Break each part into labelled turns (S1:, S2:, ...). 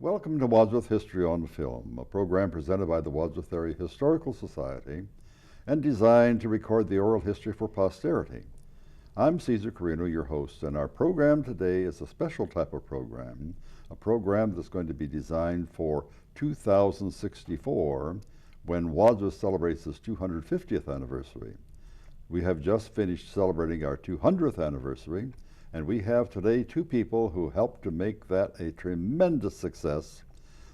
S1: Welcome to Wadsworth History on Film, a program presented by the Wadsworth Area Historical Society and designed to record the oral history for posterity. I'm Cesar Carino, your host, and our program today is a special type of program, a program that's going to be designed for 2064, when Wadsworth celebrates its 250th anniversary. We have just finished celebrating our 200th anniversary, and we have today two people who helped to make that a tremendous success.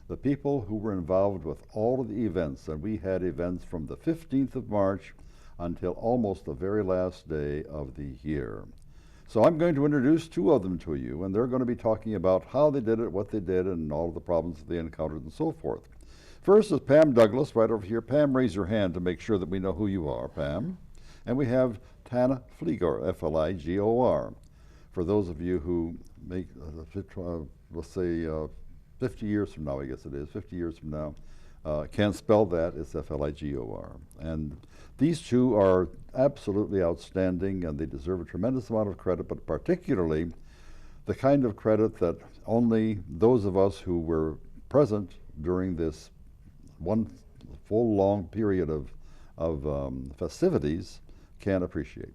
S1: The people who were involved with all of the events, and we had events from the 15th of March until almost the very last day of the year. So I'm going to introduce two of them to you, and they're going to be talking about how they did it, what they did, and all of the problems that they encountered and so forth. First is Pam Douglas, right over here. Pam, raise your hand to make sure that we know who you are, Pam. And we have Tana Fligor, F-L-I-G-O-R. For those of you who make, let's say 50 years from now, I guess it is, 50 years from now, can't spell that, it's F-L-I-G-O-R. And these two are absolutely outstanding, and they deserve a tremendous amount of credit, but particularly the kind of credit that only those of us who were present during this one full long period of festivities can appreciate.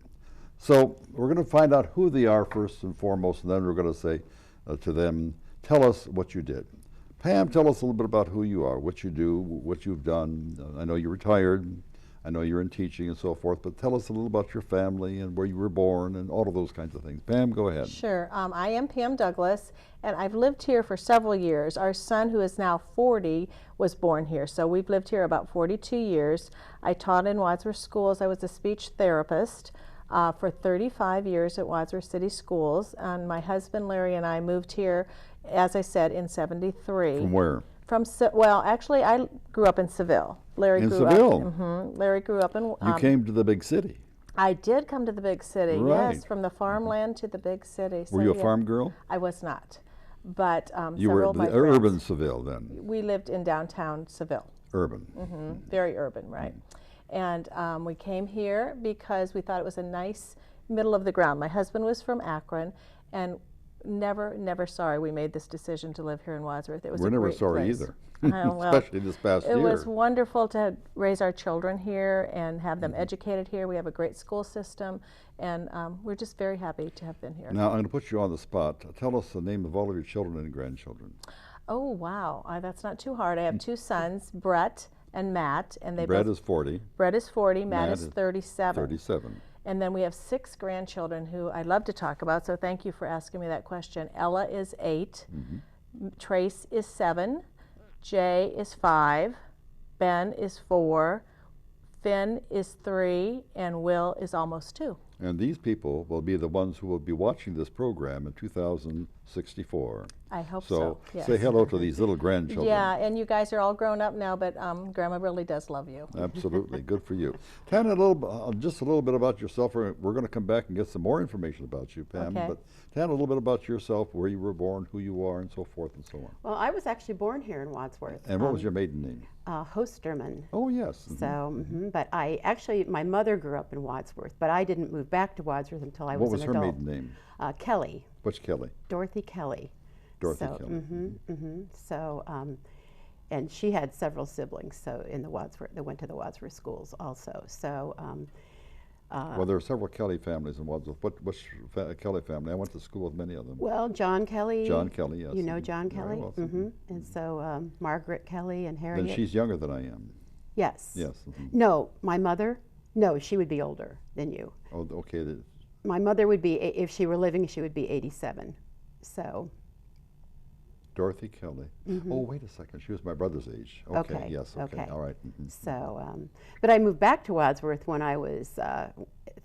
S1: So we're going to find out who they are first and foremost, and then we're going to say to them, tell us what you did. Pam, tell us a little bit about who you are, what you do, what you've done. I know you're retired, I know you're in teaching and so forth, but tell us a little about your family and where you were born and all of those kinds of things. Pam, go ahead.
S2: Sure. I am Pam Douglas, and I've lived here for several years. Our son, who is now 40, was born here, so we've lived here about 42 years. I taught in Wadsworth schools. I was a speech therapist for 35 years at Wadsworth City Schools, and my husband Larry and I moved here, as I said, in '73.
S1: From where?
S2: Well, actually, I grew up in Seville. Larry
S1: in
S2: grew
S1: Seville?
S2: Up. Larry grew up in.
S1: You came to the big city.
S2: I did come to the big city.
S1: Right.
S2: Yes, from the farmland to the big city. So,
S1: were you a
S2: yeah.
S1: farm girl?
S2: I was not, but
S1: you were urban Seville then.
S2: We lived in downtown Seville.
S1: Urban.
S2: Very urban, right? And we came here because we thought it was a nice middle of the ground. My husband was from Akron, and never sorry we made this decision to live here in Wadsworth. It was
S1: We're
S2: a
S1: never
S2: great
S1: sorry
S2: place.
S1: either,
S2: Well,
S1: especially this past year.
S2: It was wonderful to raise our children here and have them educated here. We have a great school system, and we're just very happy to have been here.
S1: Now, I'm going to put you on the spot. Tell us the name of all of your children and grandchildren.
S2: Oh, wow. That's not too hard. I have two sons, Brett and Matt, and they
S1: Brett is 40.
S2: Brett is 40, Matt is 37.
S1: 37.
S2: And then we have 6 grandchildren who I love to talk about, so thank you for asking me that question. Ella is 8, Trace is 7, Jay is 5, Ben is 4, Finn is 3, and Will is almost 2.
S1: And these people will be the ones who will be watching this program in 2064.
S2: I hope so. Yes.
S1: Say hello to these little grandchildren.
S2: Yeah, and you guys are all grown up now, but Grandma really does love you.
S1: Absolutely. Good for you. Tana, just a little bit about yourself. We're going to come back and get some more information about you, Pam.
S2: Okay.
S1: But Tana, a little bit about yourself, where you were born, who you are, and so forth and so on.
S3: Well, I was actually born here in Wadsworth.
S1: And what was your maiden name?
S3: Hosterman.
S1: Oh, yes.
S3: So, but my mother grew up in Wadsworth, but I didn't move back to Wadsworth until I was an adult.
S1: What was her maiden name?
S3: Kelly.
S1: Which Kelly?
S3: Dorothy Kelly.
S1: Dorothy
S3: so,
S1: Kelly.
S3: So, and she had several siblings. So in the Wadsworth, they went to the Wadsworth schools also. So.
S1: Well, there are several Kelly families in Wadsworth. What's Kelly family? I went to school with many of them.
S3: Well, John Kelly.
S1: John Kelly, yes.
S3: You know John Kelly?
S1: Well,
S3: And so Margaret Kelly and Harriet.
S1: Then she's younger than I am.
S3: Yes.
S1: Yes.
S3: No, my mother, no, she would be older than you.
S1: Oh, okay.
S3: My mother would be, if she were living, she would be 87. So.
S1: Dorothy Kelly. Oh, wait a second. She was my brother's age. Okay. Yes. Okay. All right.
S3: So, but I moved back to Wadsworth when I was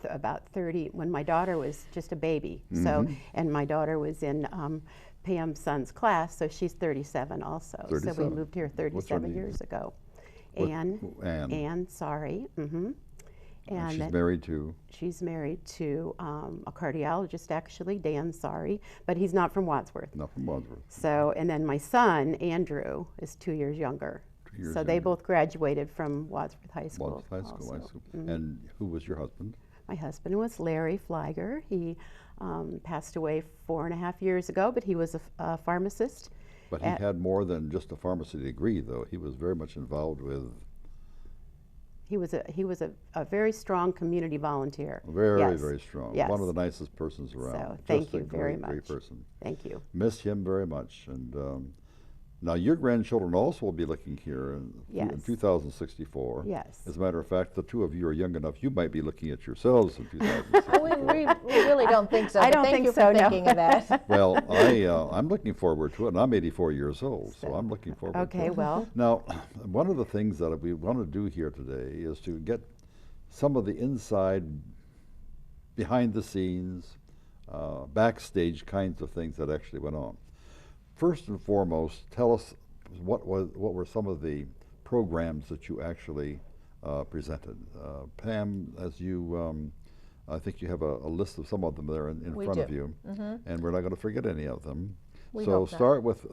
S3: about 30, when my daughter was just a baby. So, and my daughter was in Pam's son's class, so she's 37 also.
S1: 37.
S3: So we moved here 37 years ago. Anne, sorry.
S1: And she's married to?
S3: She's married to a cardiologist, actually, Dan Sorry, but he's not from Wadsworth.
S1: Not from Wadsworth.
S3: So, and then my son, Andrew, is 2 years younger. So they both graduated from Wadsworth High School.
S1: Wadsworth High School, I see. And who was your husband?
S3: My husband was Larry Fligor. He passed away 4.5 years ago, but he was a pharmacist
S1: But he had more than just a pharmacy degree, though. He was very much involved with.
S3: He was a very strong community volunteer.
S1: Very, very strong.
S3: Yes.
S1: One of the nicest persons around.
S3: So thank you
S1: a
S3: very
S1: great,
S3: much.
S1: Great person.
S3: Thank you.
S1: Miss him very much. And now your grandchildren also will be looking here in 2064.
S3: Yes.
S1: As a matter of fact, the two of you are young enough. You might be looking at yourselves in 2064.
S2: we really don't think so.
S3: I
S2: but
S3: don't
S2: thank
S3: think
S2: you
S3: so,
S2: for
S3: no.
S2: thinking of that.
S1: Well, I'm looking forward to it, and I'm 84 years old, so I'm looking forward to it.
S3: Okay, well.
S1: Now, one of the things that we want to do here today is to get some of the inside, behind the scenes, backstage kinds of things that actually went on. First and foremost, tell us what were some of the programs that you actually presented. Pam, as you, I think you have a list of some of them there in front of you, and we're not going to forget any of them. So start with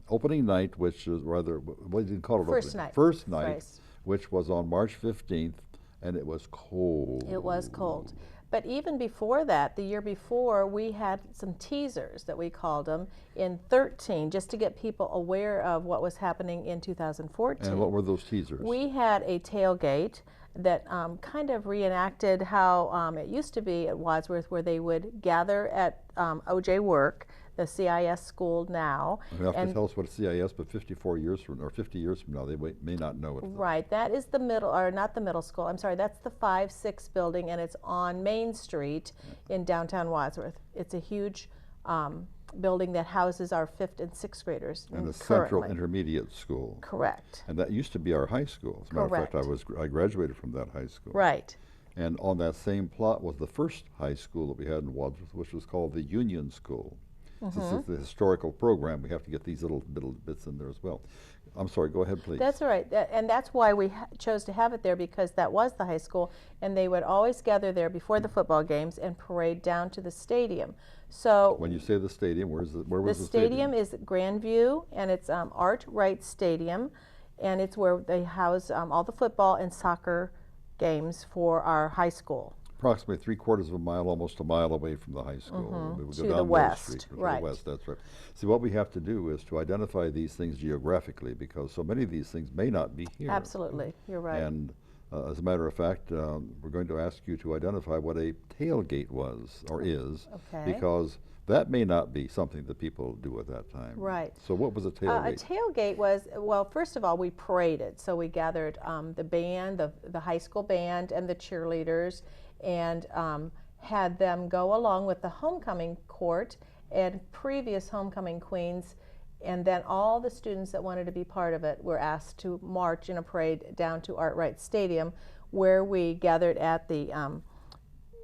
S1: opening night, which is rather, what did you call it?
S2: First night.
S1: First night, which was on March 15th, and it was cold.
S2: It was cold. But even before that, the year before, we had some teasers that we called them in 13, just to get people aware of what was happening in 2014.
S1: And what were those teasers?
S2: We had a tailgate that kind of reenacted how it used to be at Wadsworth, where they would gather at O.J. Work, the CIS school now.
S1: You have to tell us what CIS, but 54 years from, or 50 years from now, they may not know it.
S2: Right, that is the middle, or not the middle school, I'm sorry, that's the 5-6 building, and it's on Main Street in downtown Wadsworth. It's a huge building that houses our 5th and 6th graders
S1: And a
S2: currently.
S1: Central Intermediate School.
S2: Correct.
S1: And that used to be our high school. As a matter of fact, I graduated from that high school.
S2: Right.
S1: And on that same plot was the first high school that we had in Wadsworth, which was called the Union School. This is the historical program. We have to get these little bits in there as well. I'm sorry, go ahead, please.
S2: That's all right. And that's why we chose to have it there, because that was the high school, and they would always gather there before the football games and parade down to the stadium. So
S1: when you say the stadium, where was the stadium?
S2: The stadium is Grandview, and it's Art Wright Stadium, and it's where they house all the football and soccer games for our high school.
S1: Approximately 3/4 of a mile, almost a mile away from the high school. We would go
S2: To
S1: down
S2: the west,
S1: Street, to
S2: right.
S1: the west, that's right. See, what we have to do is to identify these things geographically, because so many of these things may not be here.
S2: Absolutely, you're right.
S1: And as a matter of fact, we're going to ask you to identify what a tailgate was or is, because that may not be something that people do at that time.
S2: Right.
S1: So what was a tailgate?
S2: A tailgate was, well, first of all, we paraded. So we gathered the band, the high school band, and the cheerleaders, and had them go along with the homecoming court and previous homecoming queens, and then all the students that wanted to be part of it were asked to march in a parade down to Art Wright Stadium, where we gathered at the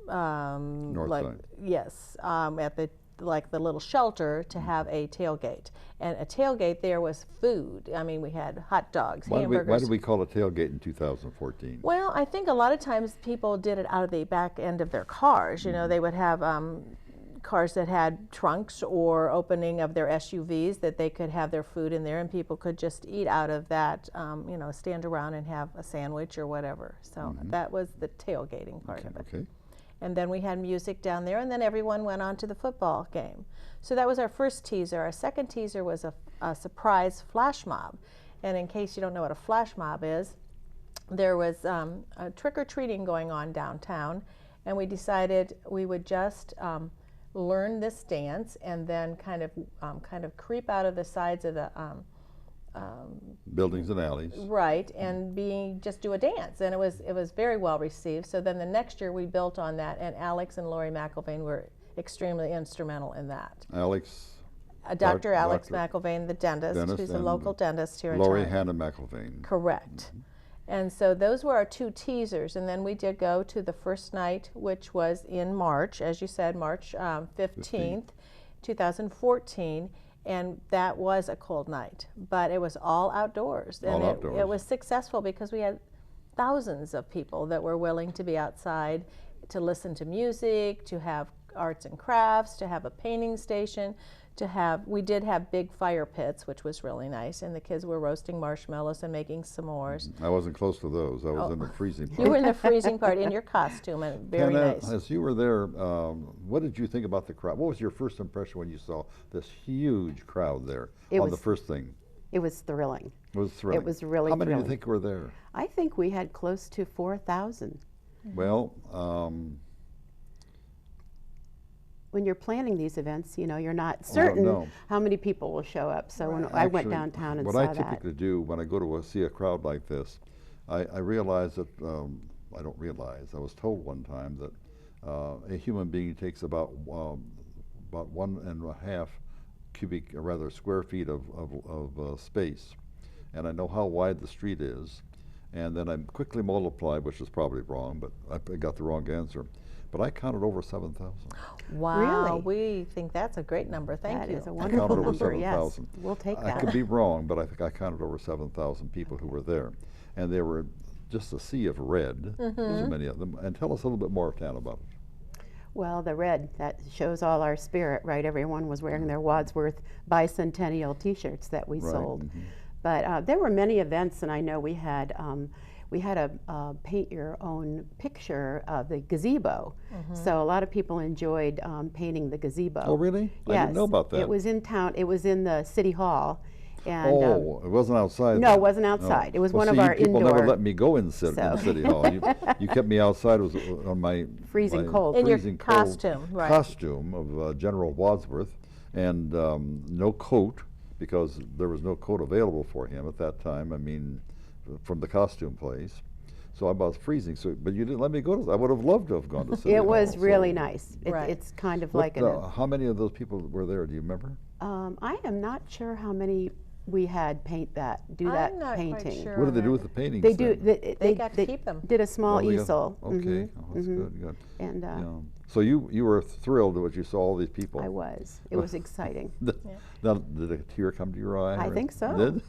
S1: North side.
S2: Yes, at the little shelter to have a tailgate. And a tailgate there was food. I mean, we had hot dogs, hamburgers.
S1: Why did we call it tailgate in 2014?
S2: Well, I think a lot of times people did it out of the back end of their cars. You know, they would have cars that had trunks or opening of their SUVs that they could have their food in there, and people could just eat out of that, you know, stand around and have a sandwich or whatever. So that was the tailgating part of it.
S1: Okay.
S2: And then we had music down there, and then everyone went on to the football game. So that was our first teaser. Our second teaser was a surprise flash mob. And in case you don't know what a flash mob is, there was a trick-or-treating going on downtown, and we decided we would just learn this dance and then kind of creep out of the sides of the
S1: buildings and alleys.
S2: Right, and just do a dance, and it was very well received. So then the next year we built on that, and Alex and Lori McIlvain were extremely instrumental in that.
S1: Alex?
S2: Dr. Alex McIlvain, the dentist, who's a local dentist here in town.
S1: Lori Hannah McIlvain.
S2: Correct. And so those were our two teasers, and then we did go to the first night, which was in March, as you said, March 15th, 2014. And that was a cold night, but it was all outdoors. And it was successful because we had thousands of people that were willing to be outside to listen to music, to have arts and crafts, to have a painting station, we did have big fire pits, which was really nice, and the kids were roasting marshmallows and making s'mores.
S1: I wasn't close to those. I was in the freezing part.
S2: You were in the freezing part in your costume, and very
S1: Tana,
S2: nice.
S1: as you were there, what did you think about the crowd? What was your first impression when you saw this huge crowd there the first thing?
S3: It was thrilling.
S1: It was thrilling.
S3: It was really
S1: How many
S3: thrilling.
S1: do you think were there?
S3: I think we had close to 4,000.
S1: Well,
S3: when you're planning these events, you know, you're not certain
S1: no.
S3: how many people will show up. So when I went downtown and
S1: what
S3: saw
S1: I
S3: that.
S1: typically do when I go to see a crowd like this, I realize that, I don't realize, I was told one time that a human being takes about 1.5 cubic, or rather square feet of space. And I know how wide the street is. And then I quickly multiplied, which is probably wrong, but I got the wrong answer. But I counted over 7,000.
S2: Wow,
S3: Really?
S2: we think that's a great number. Thank you.
S3: That is a
S1: I
S3: wonderful
S1: counted over
S3: number, yes.
S1: 7,000.
S3: We'll take
S1: I
S3: that.
S1: could be wrong, but I think I counted over 7,000 people who were there. And they were just a sea of red, so many of them. And tell us a little bit more, Tana, about it.
S3: Well, the red, that shows all our spirit, right? Everyone was wearing their Wadsworth Bicentennial t-shirts that we
S1: Right,
S3: sold. But there were many events, and I know we had a paint your own picture of the gazebo. So a lot of people enjoyed painting the gazebo.
S1: Oh, really?
S3: Yes.
S1: I didn't know about that.
S3: It was in town. It was in the city hall. And,
S1: it wasn't outside.
S3: no,
S1: then?
S3: it wasn't outside. It was
S1: Well,
S3: one
S1: see,
S3: of our
S1: people
S3: indoor.
S1: never let me go in City Hall. You kept me outside. It was on my
S3: Freezing
S1: my
S3: cold.
S2: In your
S1: freezing cold
S2: costume, right.
S1: costume of General Wadsworth, and no coat, because there was no coat available for him at that time. I mean, from the costume place. So I was freezing. So, but you didn't let me go. I would have loved to have gone to City Hall.
S3: It was really
S1: so.
S3: nice.
S2: Right.
S3: It's kind of
S1: What,
S3: like
S1: how many of those people were there? Do you remember?
S3: I am not sure how many we had do that
S2: I'm not
S3: painting.
S2: quite sure.
S1: What did they do
S2: on
S1: with the paintings?
S3: They do.
S1: then?
S2: They got to keep them.
S3: Did a small
S1: Oh, they got-
S3: easel.
S1: Okay, oh, that's good. Good.
S3: And
S1: Yeah. So you were thrilled at what you saw all these people.
S3: I was. It was exciting.
S1: Now, did a tear come to your eye?
S3: I
S1: or-
S3: think so.
S1: Did?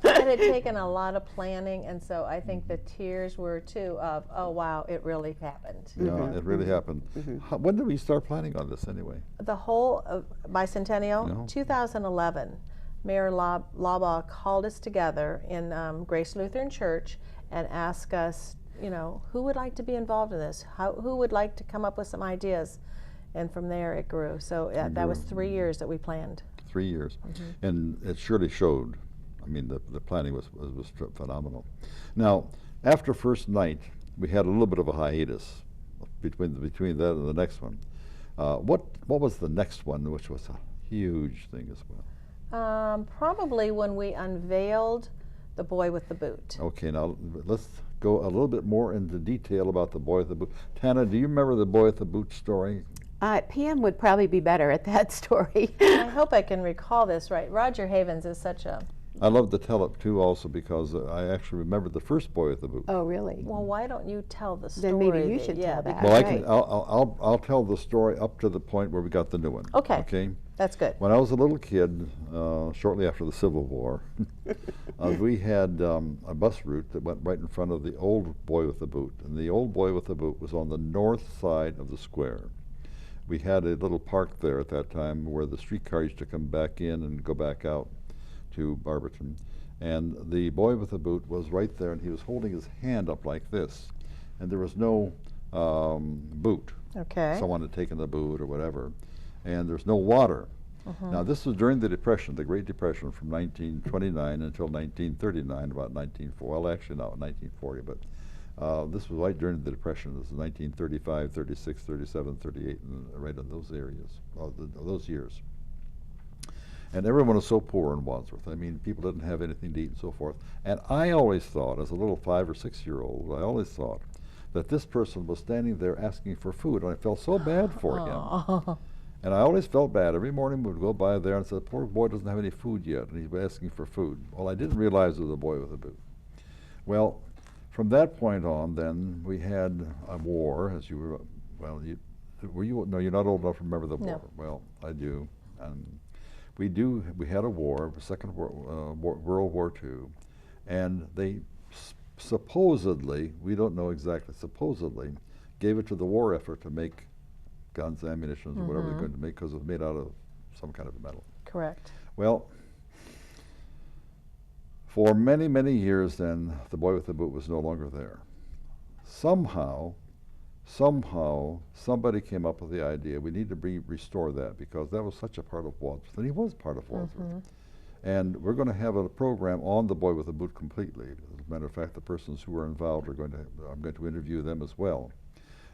S2: It had taken a lot of planning, and so I think the tears were too of, oh wow, it really happened.
S1: Yeah, it really happened. When did we start planning on this anyway?
S2: The whole Bicentennial,
S1: No.
S2: 2011, Mayor Labaugh called us together in Grace Lutheran Church and asked us, you know, who would like to be involved in this? Who would like to come up with some ideas? And from there it grew. So that was 3 years that we planned.
S1: 3 years. And it surely showed. I mean, the planning was phenomenal. Now, after first night, we had a little bit of a hiatus between that and the next one. What was the next one, which was a huge thing as well?
S2: Probably when we unveiled the boy with the boot.
S1: Okay, now let's go a little bit more into detail about the boy with the boot. Tana, do you remember the boy with the boot story?
S3: Pam would probably be better at that story.
S2: I hope I can recall this right. Roger Havens is such a...
S1: I love to tell it too, also because I actually remember the first boy with the boot.
S3: Oh, really?
S2: Well, why don't you tell the story?
S3: Then maybe you should tell that.
S1: Well, I
S3: Right.
S1: can. I'll tell the story up to the point where we got the new one.
S2: Okay.
S1: Okay.
S2: That's good.
S1: When I was a little kid, shortly after the Civil War, we had a bus route that went right in front of the old boy with the boot, and the old boy with the boot was on the north side of the square. We had a little park there at that time where the streetcar used to come back in and go back out to Barberton, and the boy with the boot was right there, and he was holding his hand up like this, and there was no boot.
S2: Okay.
S1: Someone had taken the boot or whatever, and there's no water. Now this was during the Depression, the Great Depression, from 1929 until 1939, about 1940. Well, actually not 1940, but this was right during the Depression. This was 1935, 36, 37, 38, and right in those areas, those years. And everyone was so poor in Wadsworth. I mean, people didn't have anything to eat and so forth. And I always thought, as a little 5 or 6 year old, I always thought that this person was standing there asking for food, and I felt so bad for him. And I always felt bad. Every morning we would go by there and say, poor boy doesn't have any food yet, and he's asking for food. Well, I didn't realize it was a boy with a boot. Well, from that point on, then, we had a war, as you were, well, no, you're not old enough to remember the war.
S2: No.
S1: Well, I do. And we had a war, World War II, and they supposedly, we don't know exactly, supposedly, gave it to the war effort to make guns, ammunition, or whatever they're going to make, because it was made out of some kind of metal.
S2: Correct.
S1: Well, for many, many years then, the boy with the boot was no longer there. Somehow, somebody came up with the idea we need to restore that, because that was such a part of Wadsworth, and he was part of Wadsworth. And we're going to have a program on the boy with the boot completely. As a matter of fact, the persons who were involved I'm going to interview them as well.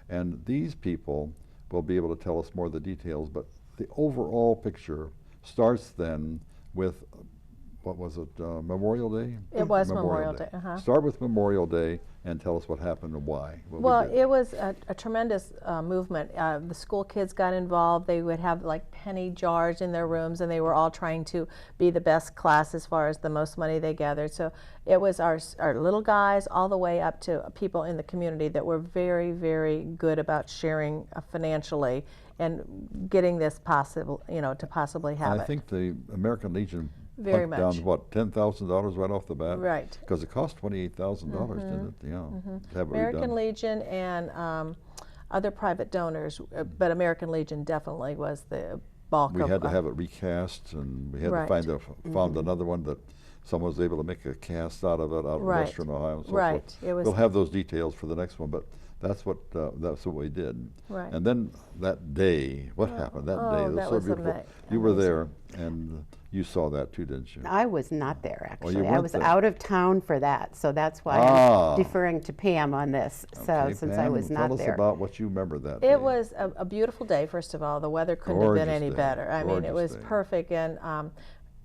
S1: And these people will be able to tell us more of the details, but the overall picture starts then with, what was it, Memorial Day?
S2: It was Memorial Day.
S1: Start with Memorial Day and tell us what happened and why.
S2: Well, it was a tremendous movement. The school kids got involved. They would have like penny jars in their rooms, and they were all trying to be the best class as far as the most money they gathered. So it was our little guys all the way up to people in the community that were very, very good about sharing financially and getting this possible, to possibly have it.
S1: I think the American Legion
S2: very
S1: much down, what, $10,000 right off the bat?
S2: Right.
S1: Because it cost $28,000, didn't it? Yeah. To have it
S2: American
S1: redone.
S2: Legion and other private donors, but American Legion definitely was the bulk
S1: We
S2: of.
S1: had to have it recast, and we had to find found another one that someone was able to make a cast out of it out in Western Ohio and so forth. We'll have those details for the next one, but that's what we did.
S2: Right.
S1: And then that day, what happened that day? It was so beautiful. You were there, and you saw that too, didn't you?
S3: I was not there, actually.
S1: You
S3: I was
S1: weren't there.
S3: out of town for that, so that's why I'm deferring to Pam on this. So
S1: Okay,
S3: since
S1: Pam,
S3: I was not
S1: tell
S3: there.
S1: us about what you remember that day.
S2: It was a beautiful day, first of all. The weather couldn't have been
S1: Gorgeous
S2: any
S1: day.
S2: better. I mean, it was
S1: Gorgeous day.
S2: perfect, and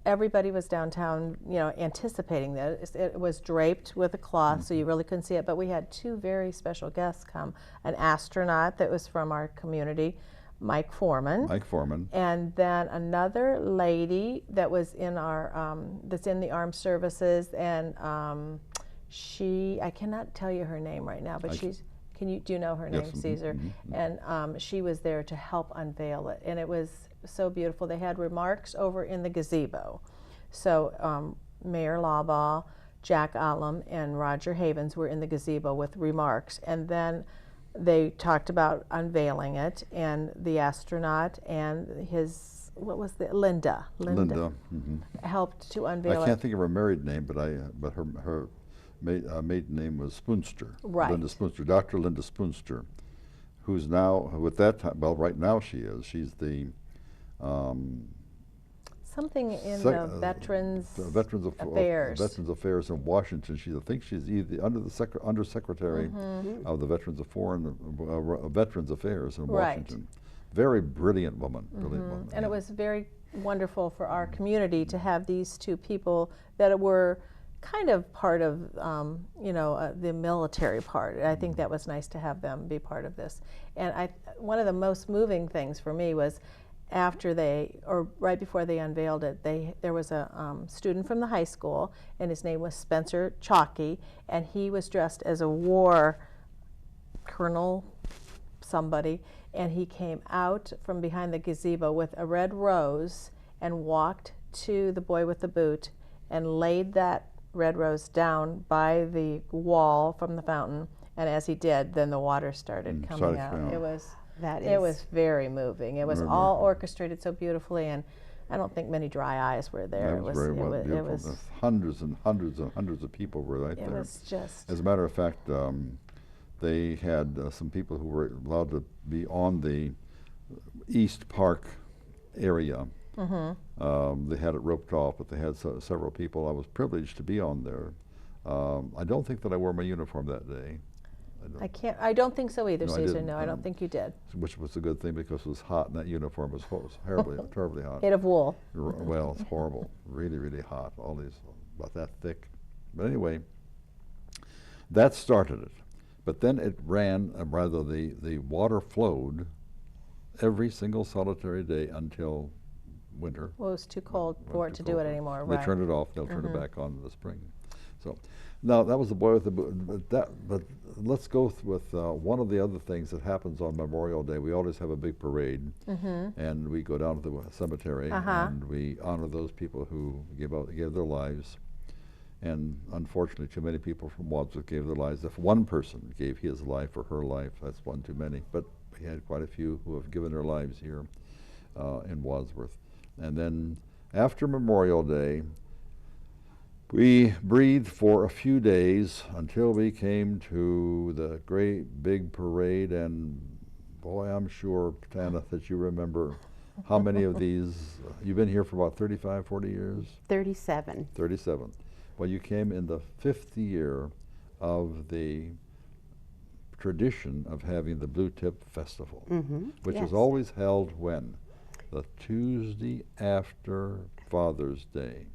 S2: everybody was downtown, anticipating that. It was draped with a cloth, so you really couldn't see it. But we had two very special guests come: an astronaut that was from our community, Mike Foreman, and then another lady that was in our that's in the armed services, and I cannot tell you her name right now, but do you know her name?
S1: Yes,
S2: Caesar? And she was there to help unveil it, and it was so beautiful. They had remarks over in the gazebo. So Mayor Labaugh, Jack Allam, and Roger Havens were in the gazebo with remarks, and then they talked about unveiling it, and the astronaut and his, Linda helped to unveil it.
S1: I can't think of her married name, but her maiden name was Spoonster.
S2: Right.
S1: Linda Spoonster, Dr. Linda Spoonster, who's now, at that time, well, right now she's the
S2: something in the Veterans Affairs.
S1: Veterans Affairs in Washington. I think she's either Undersecretary of the Veterans Affairs in Washington. Very brilliant woman,
S2: And it was very wonderful for our community to have these two people that were kind of part of, the military part. I think that was nice to have them be part of this. And one of the most moving things for me was right before they unveiled it, there was a student from the high school, and his name was Spencer Chalky, and he was dressed as a war colonel somebody, and he came out from behind the gazebo with a red rose and walked to the boy with the boot and laid that red rose down by the wall from the fountain, and as he did, then the water started coming out. It was very moving. It was all orchestrated so beautifully, and I don't think many dry eyes were there.
S1: It was very beautiful. Hundreds and hundreds and hundreds of people were right there.
S2: It was just...
S1: As a matter of fact, they had some people who were allowed to be on the East Park area. They had it roped off, but they had several people. I was privileged to be on there. I don't think that I wore my uniform that day.
S2: I don't think so either, Caesar. No, I don't think you did.
S1: Which was a good thing, because it was hot, and that uniform was terribly hot.
S2: Made of wool.
S1: Well, it's horrible. Really, really hot. All these, about that thick. But anyway, that started it. But then it ran, the water flowed every single solitary day until winter.
S2: Well, it was too cold for it to do it anymore.
S1: They turned it off. They'll turn it back on in the spring. So, now that was the boy with the boot. But let's go with one of the other things that happens on Memorial Day. We always have a big parade, and we go down to the cemetery and we honor those people who gave their lives. And unfortunately, too many people from Wadsworth gave their lives. If one person gave his life or her life, that's one too many. But We had quite a few who have given their lives here in Wadsworth. And then after Memorial Day, we breathed for a few days until we came to the great big parade, and boy, I'm sure, Tana, that you remember how many of these. You've been here for about 35, 40 years?
S3: 37.
S1: 37. Well, you came in the 5th year of the tradition of having the Blue Tip Festival, which is always held when? The Tuesday after Father's Day.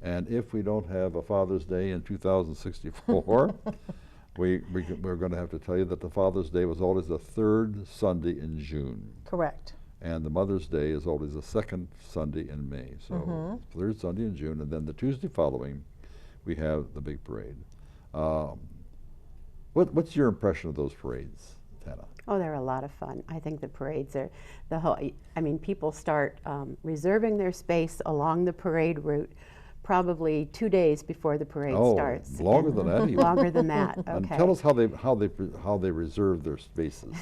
S1: And if we don't have a Father's Day in 2064, we're going to have to tell you that the Father's Day was always the 3rd Sunday in June.
S2: Correct.
S1: And the Mother's Day is always the 2nd Sunday in May. So 3rd Sunday in June, and then the Tuesday following, we have the big parade. What's your impression of those parades, Tana?
S3: Oh, they're a lot of fun. I think the parades are the whole. I mean, people start reserving their space along the parade route probably 2 days before the parade starts.
S1: Longer than that even.
S3: Longer than that. Okay.
S1: And tell us how they reserve their spaces.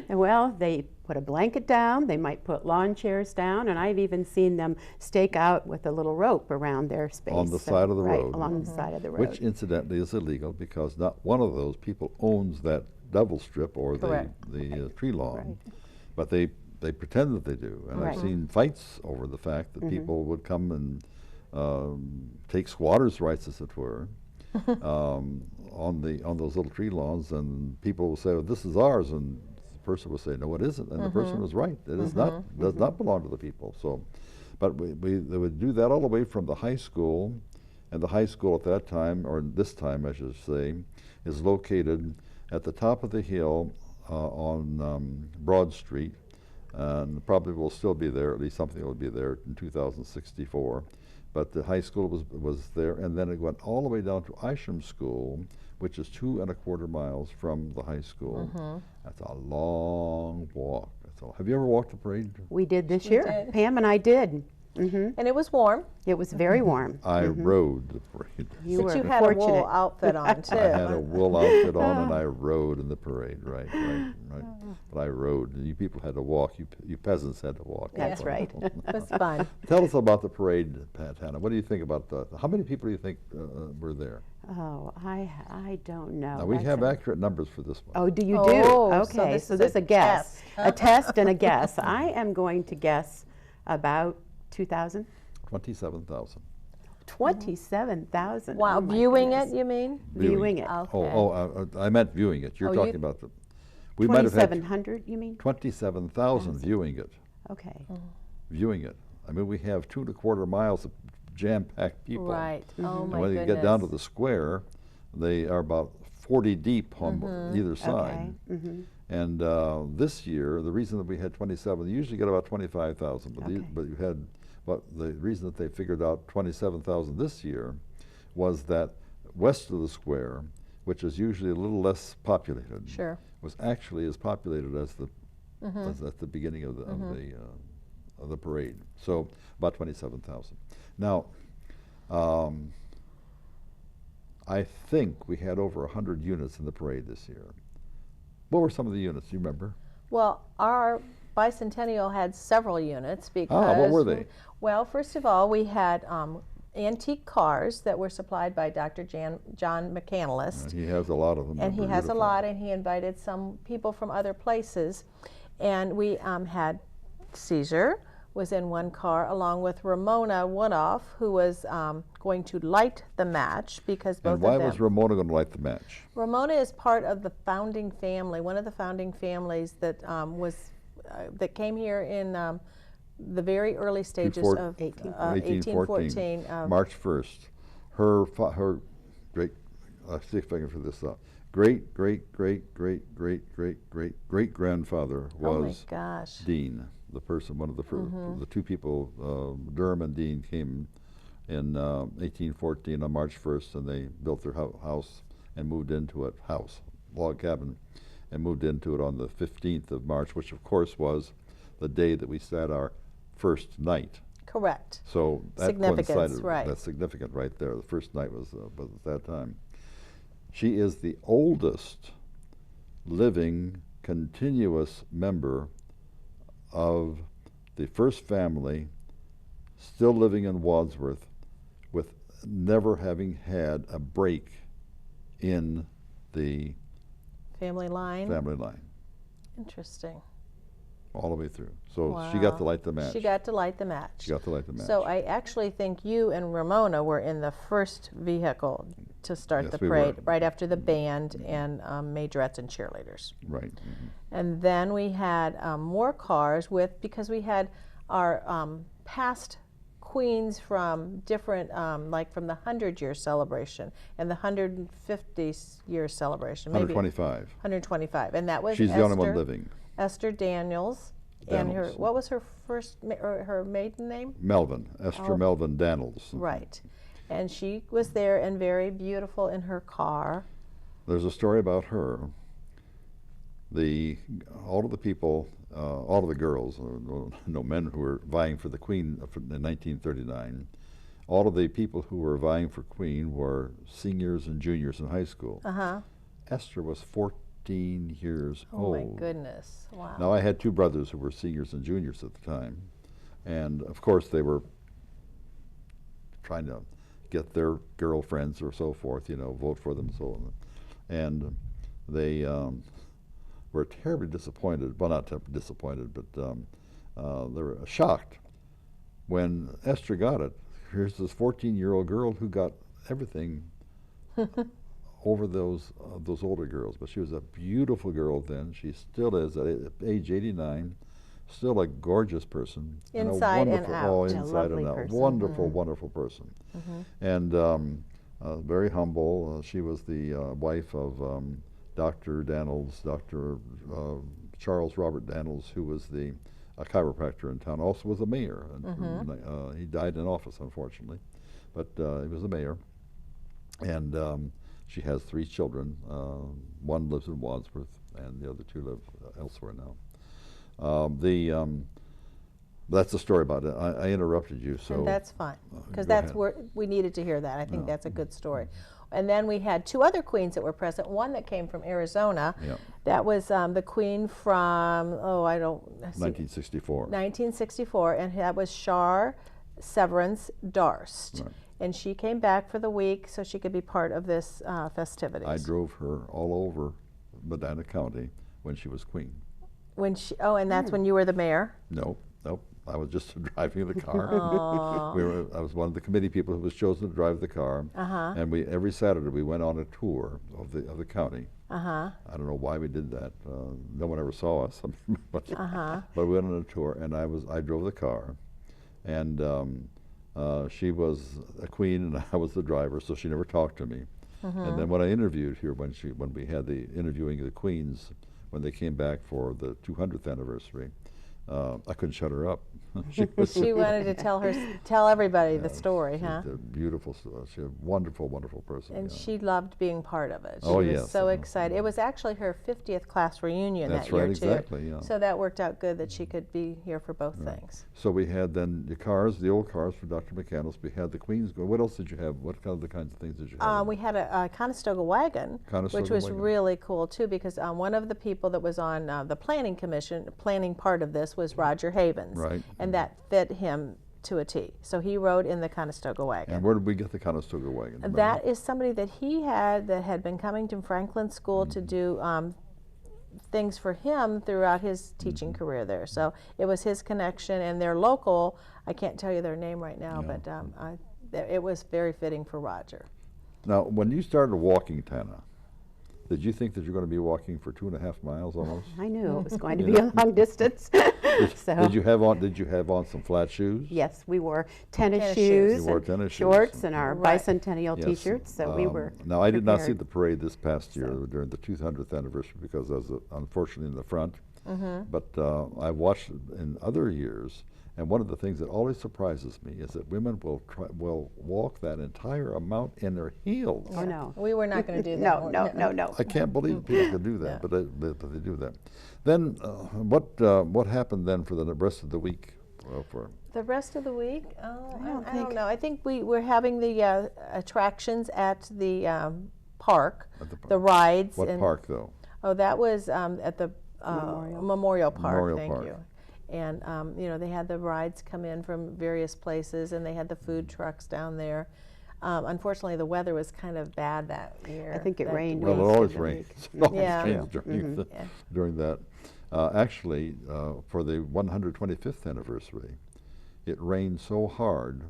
S3: Well, they put a blanket down. They might put lawn chairs down, and I've even seen them stake out with a little rope around their space.
S1: On the side of the road.
S3: Right, along the side of the road.
S1: Which, incidentally, is illegal because not one of those people owns that double strip or the tree lawn.
S3: Right.
S1: But they pretend that they do. And I've seen fights over the fact that people would come and take squatters' rights, as it were, on those little tree lawns, and people will say, well, this is ours, and the person will say, no, it isn't, and the person was right. It is not, does not belong to the people. So, but they would do that all the way from the high school, and the high school at that time, or this time I should say, is located at the top of the hill on Broad Street, and probably will still be there, at least something will be there in 2064. But the high school was there, and then it went all the way down to Isham School, which is 2¼ miles from the high school. That's a long walk. Have you ever walked the parade?
S3: We did this year. Pam and I did.
S2: And it was warm.
S3: It was very warm.
S1: I rode the parade.
S3: You
S2: But
S3: were
S2: you had
S3: fortunate.
S2: a wool outfit on, too.
S1: I had a wool outfit on, and I rode in the parade, right. But I rode, and you people had to walk. You peasants had to walk.
S3: That's right.
S2: It was fun.
S1: Tell us about the parade, Tana. What do you think about how many people do you think were there?
S3: Oh, I don't know.
S1: Now, we have accurate numbers for this one.
S3: Oh, do you do?
S2: Oh, so
S3: Okay,
S2: this
S3: so
S2: is
S3: there's
S2: a
S3: a guess.
S2: test.
S3: A test and a guess. I am going to guess about 2,000.
S1: 27,000.
S3: 27,000.
S2: Wow,
S3: Oh my
S2: viewing
S3: goodness.
S2: it, you mean?
S3: Viewing it.
S2: Okay.
S1: I meant viewing it. You're
S2: Oh,
S1: talking
S2: you-
S1: about we might have had
S3: 2,700, you mean?
S1: 27,000 viewing it.
S3: Okay.
S1: Viewing it. I mean, we have 2¼ miles of jam-packed people.
S2: Right. Oh,
S1: And
S2: my
S1: when
S2: goodness.
S1: you get down to the square, they are about 40 deep on either side.
S3: Okay.
S1: And this year, the reason that we had 27, they usually get about 25,000, but, but you had, but the reason that they figured out 27,000 this year was that west of the square, which is usually a little less populated, was actually as populated as the as at the beginning of the parade. So about 27,000. Now, I think we had over 100 units in the parade this year. What were some of the units? Do you remember?
S2: Well, our Bicentennial had several units because...
S1: what were they?
S2: Well, first of all, we had antique cars that were supplied by Dr. John McCandless.
S1: He has a lot of them.
S2: And he has a lot, and he invited some people from other places. And we had Caesar was in one car, along with Ramona Woodoff, who was going to light the match, because both of them...
S1: And why was Ramona going to light the match?
S2: Ramona is part of the founding family, one of the founding families that that came here in the very early stages of 1814.
S1: March 1st. Her great, let's see if I can figure this out. Great-great-great-great-great-great-great-grandfather was Dean, the person, one of the the two people, Durham and Dean, came in 1814 on March 1st, and they built their house and moved into it, log cabin, and moved into it on the 15th of March, which of course was the day that we sat our first night.
S2: Correct.
S1: So that coincided.
S2: Right.
S1: That's significant right there. The first night was at that time. She is the oldest living continuous member of the first family still living in Wadsworth with never having had a break in the
S2: Family line.
S1: family line,
S2: Interesting.
S1: all the way through. So she got to
S2: Wow.
S1: light the match.
S2: She got to light the match.
S1: She got to light the match.
S2: So I actually think you and Ramona were in the first vehicle to start
S1: Yes,
S2: the
S1: we were.
S2: parade, right after the band and majorettes and cheerleaders.
S1: Right.
S2: And then we had more cars because we had our past queens from different, like from the 100-year celebration and the 150-year celebration. Maybe
S1: 125.
S2: 125. And that was
S1: She's the only one
S2: Esther-
S1: living.
S2: Esther Daniels. And her,
S1: Daniels.
S2: what was her her maiden name?
S1: Melvin, Esther
S2: Oh.
S1: Melvin Daniels.
S2: Right. And she was there and very beautiful in her car.
S1: There's a story about her. All of the people, all of the girls, no men who were vying for the Queen in 1939, all of the people who were vying for Queen were seniors and juniors in high school.
S2: Uh-huh.
S1: Esther was 14 years
S2: Oh
S1: old.
S2: my goodness. Wow.
S1: Now, I had two brothers who were seniors and juniors at the time, and of course they were trying to get their girlfriends or so forth, vote for them, so on. And they were terribly disappointed. Well, not disappointed, but they were shocked when Esther got it. Here's this 14-year-old girl who got everything over those older girls. But she was a beautiful girl then. She still is at age 89. Still a gorgeous person.
S2: Inside and
S1: wonderful,
S2: out.
S1: oh,
S3: A
S1: inside
S3: lovely
S1: and out.
S3: person.
S1: Wonderful, wonderful person. And very humble. She was the wife of Dr. Daniels, Dr. Charles Robert Daniels, who was a chiropractor in town, also was a mayor. And, he died in office, unfortunately, but he was a mayor. And she has 3 children. One lives in Wadsworth, and the other 2 live elsewhere now. That's the story about it. I interrupted you, so.
S2: And that's fine, because
S1: go
S2: that's
S1: ahead.
S2: where we needed to hear that. I think that's a good story. And then we had 2 other queens that were present. One that came from Arizona.
S1: Yeah.
S2: That was the queen from,
S1: 1964.
S2: 1964, and that was Char Severance Darst.
S1: Right.
S2: And she came back for the week so she could be part of this festivities.
S1: I drove her all over Medina County when she was queen.
S2: And that's when you were the mayor?
S1: Nope. I was just driving the car.
S2: Oh.
S1: I was one of the committee people who was chosen to drive the car. And every Saturday we went on a tour of the county. I don't know why we did that. No one ever saw us. but we went on a tour, and I drove the car, and she was a queen, and I was the driver, so she never talked to me. And then when I interviewed her, when we had the interviewing of the queens, when they came back for the 200th anniversary, I couldn't shut her up. She
S2: wanted to tell everybody the story, huh?
S1: She's a beautiful, she's a wonderful, wonderful person.
S2: And she loved being part of it. She
S1: Oh,
S2: was
S1: yes.
S2: so excited. It was actually her 50th class reunion
S1: That's
S2: that year,
S1: right,
S2: too.
S1: exactly, yeah.
S2: So that worked out good that she could be here for both things.
S1: So we had then the old cars for Dr. McCandless. We had the Queens. What else did you have? What kinds of things did you have?
S2: We had a Conestoga wagon, which was really cool, too, because one of the people that was on the planning commission, planning part of this, was Roger Havens.
S1: Right.
S2: And that fit him to a T. So he rode in the Conestoga wagon.
S1: And where did we get the Conestoga wagon? Remember?
S2: That is somebody that he had that had been coming to Franklin School to do things for him throughout his teaching career there. So it was his connection, and they're local. I can't tell you their name right now, but it was very fitting for Roger.
S1: Now, when you started walking, Tana, did you think that you're going to be walking for 2.5 miles almost?
S3: I knew it was going to be a long distance.
S1: Did you have on some flat shoes?
S3: Yes, we wore tennis
S2: Tennis
S3: shoes,
S2: shoes.
S1: You wore
S3: and
S1: tennis shoes.
S3: shorts, and our
S2: Right.
S3: Bicentennial
S1: Yes.
S3: T-shirts. So we were.
S1: Now, I did not see
S3: prepared.
S1: the parade this past year during the 200th anniversary because I was unfortunately in the front. But I watched it in other years, and one of the things that always surprises me is that women will walk that entire amount in their heels.
S3: Oh no.
S2: We were not going to do that.
S3: No.
S1: I can't believe people could do that, but they do that. Then, what happened then for the rest of the week?
S2: The rest of the week, I don't
S3: think-
S2: know. I think we're having the attractions at the park,
S1: At the park.
S2: the rides.
S1: What
S2: and,
S1: park, though?
S2: Oh, that was at the Memorial Park.
S1: Memorial
S2: Thank
S1: Park.
S2: you. And you know, they had the rides come in from various places, and they had the food trucks down there. Unfortunately, the weather was kind of bad that year.
S3: I think it
S2: that
S3: rained
S2: week.
S1: Well, it
S3: most
S1: always
S3: of the
S1: rains.
S3: week.
S1: It always
S2: Yeah.
S1: rains during,
S2: Yeah.
S1: during that. Actually, for the 125th anniversary, it rained so hard.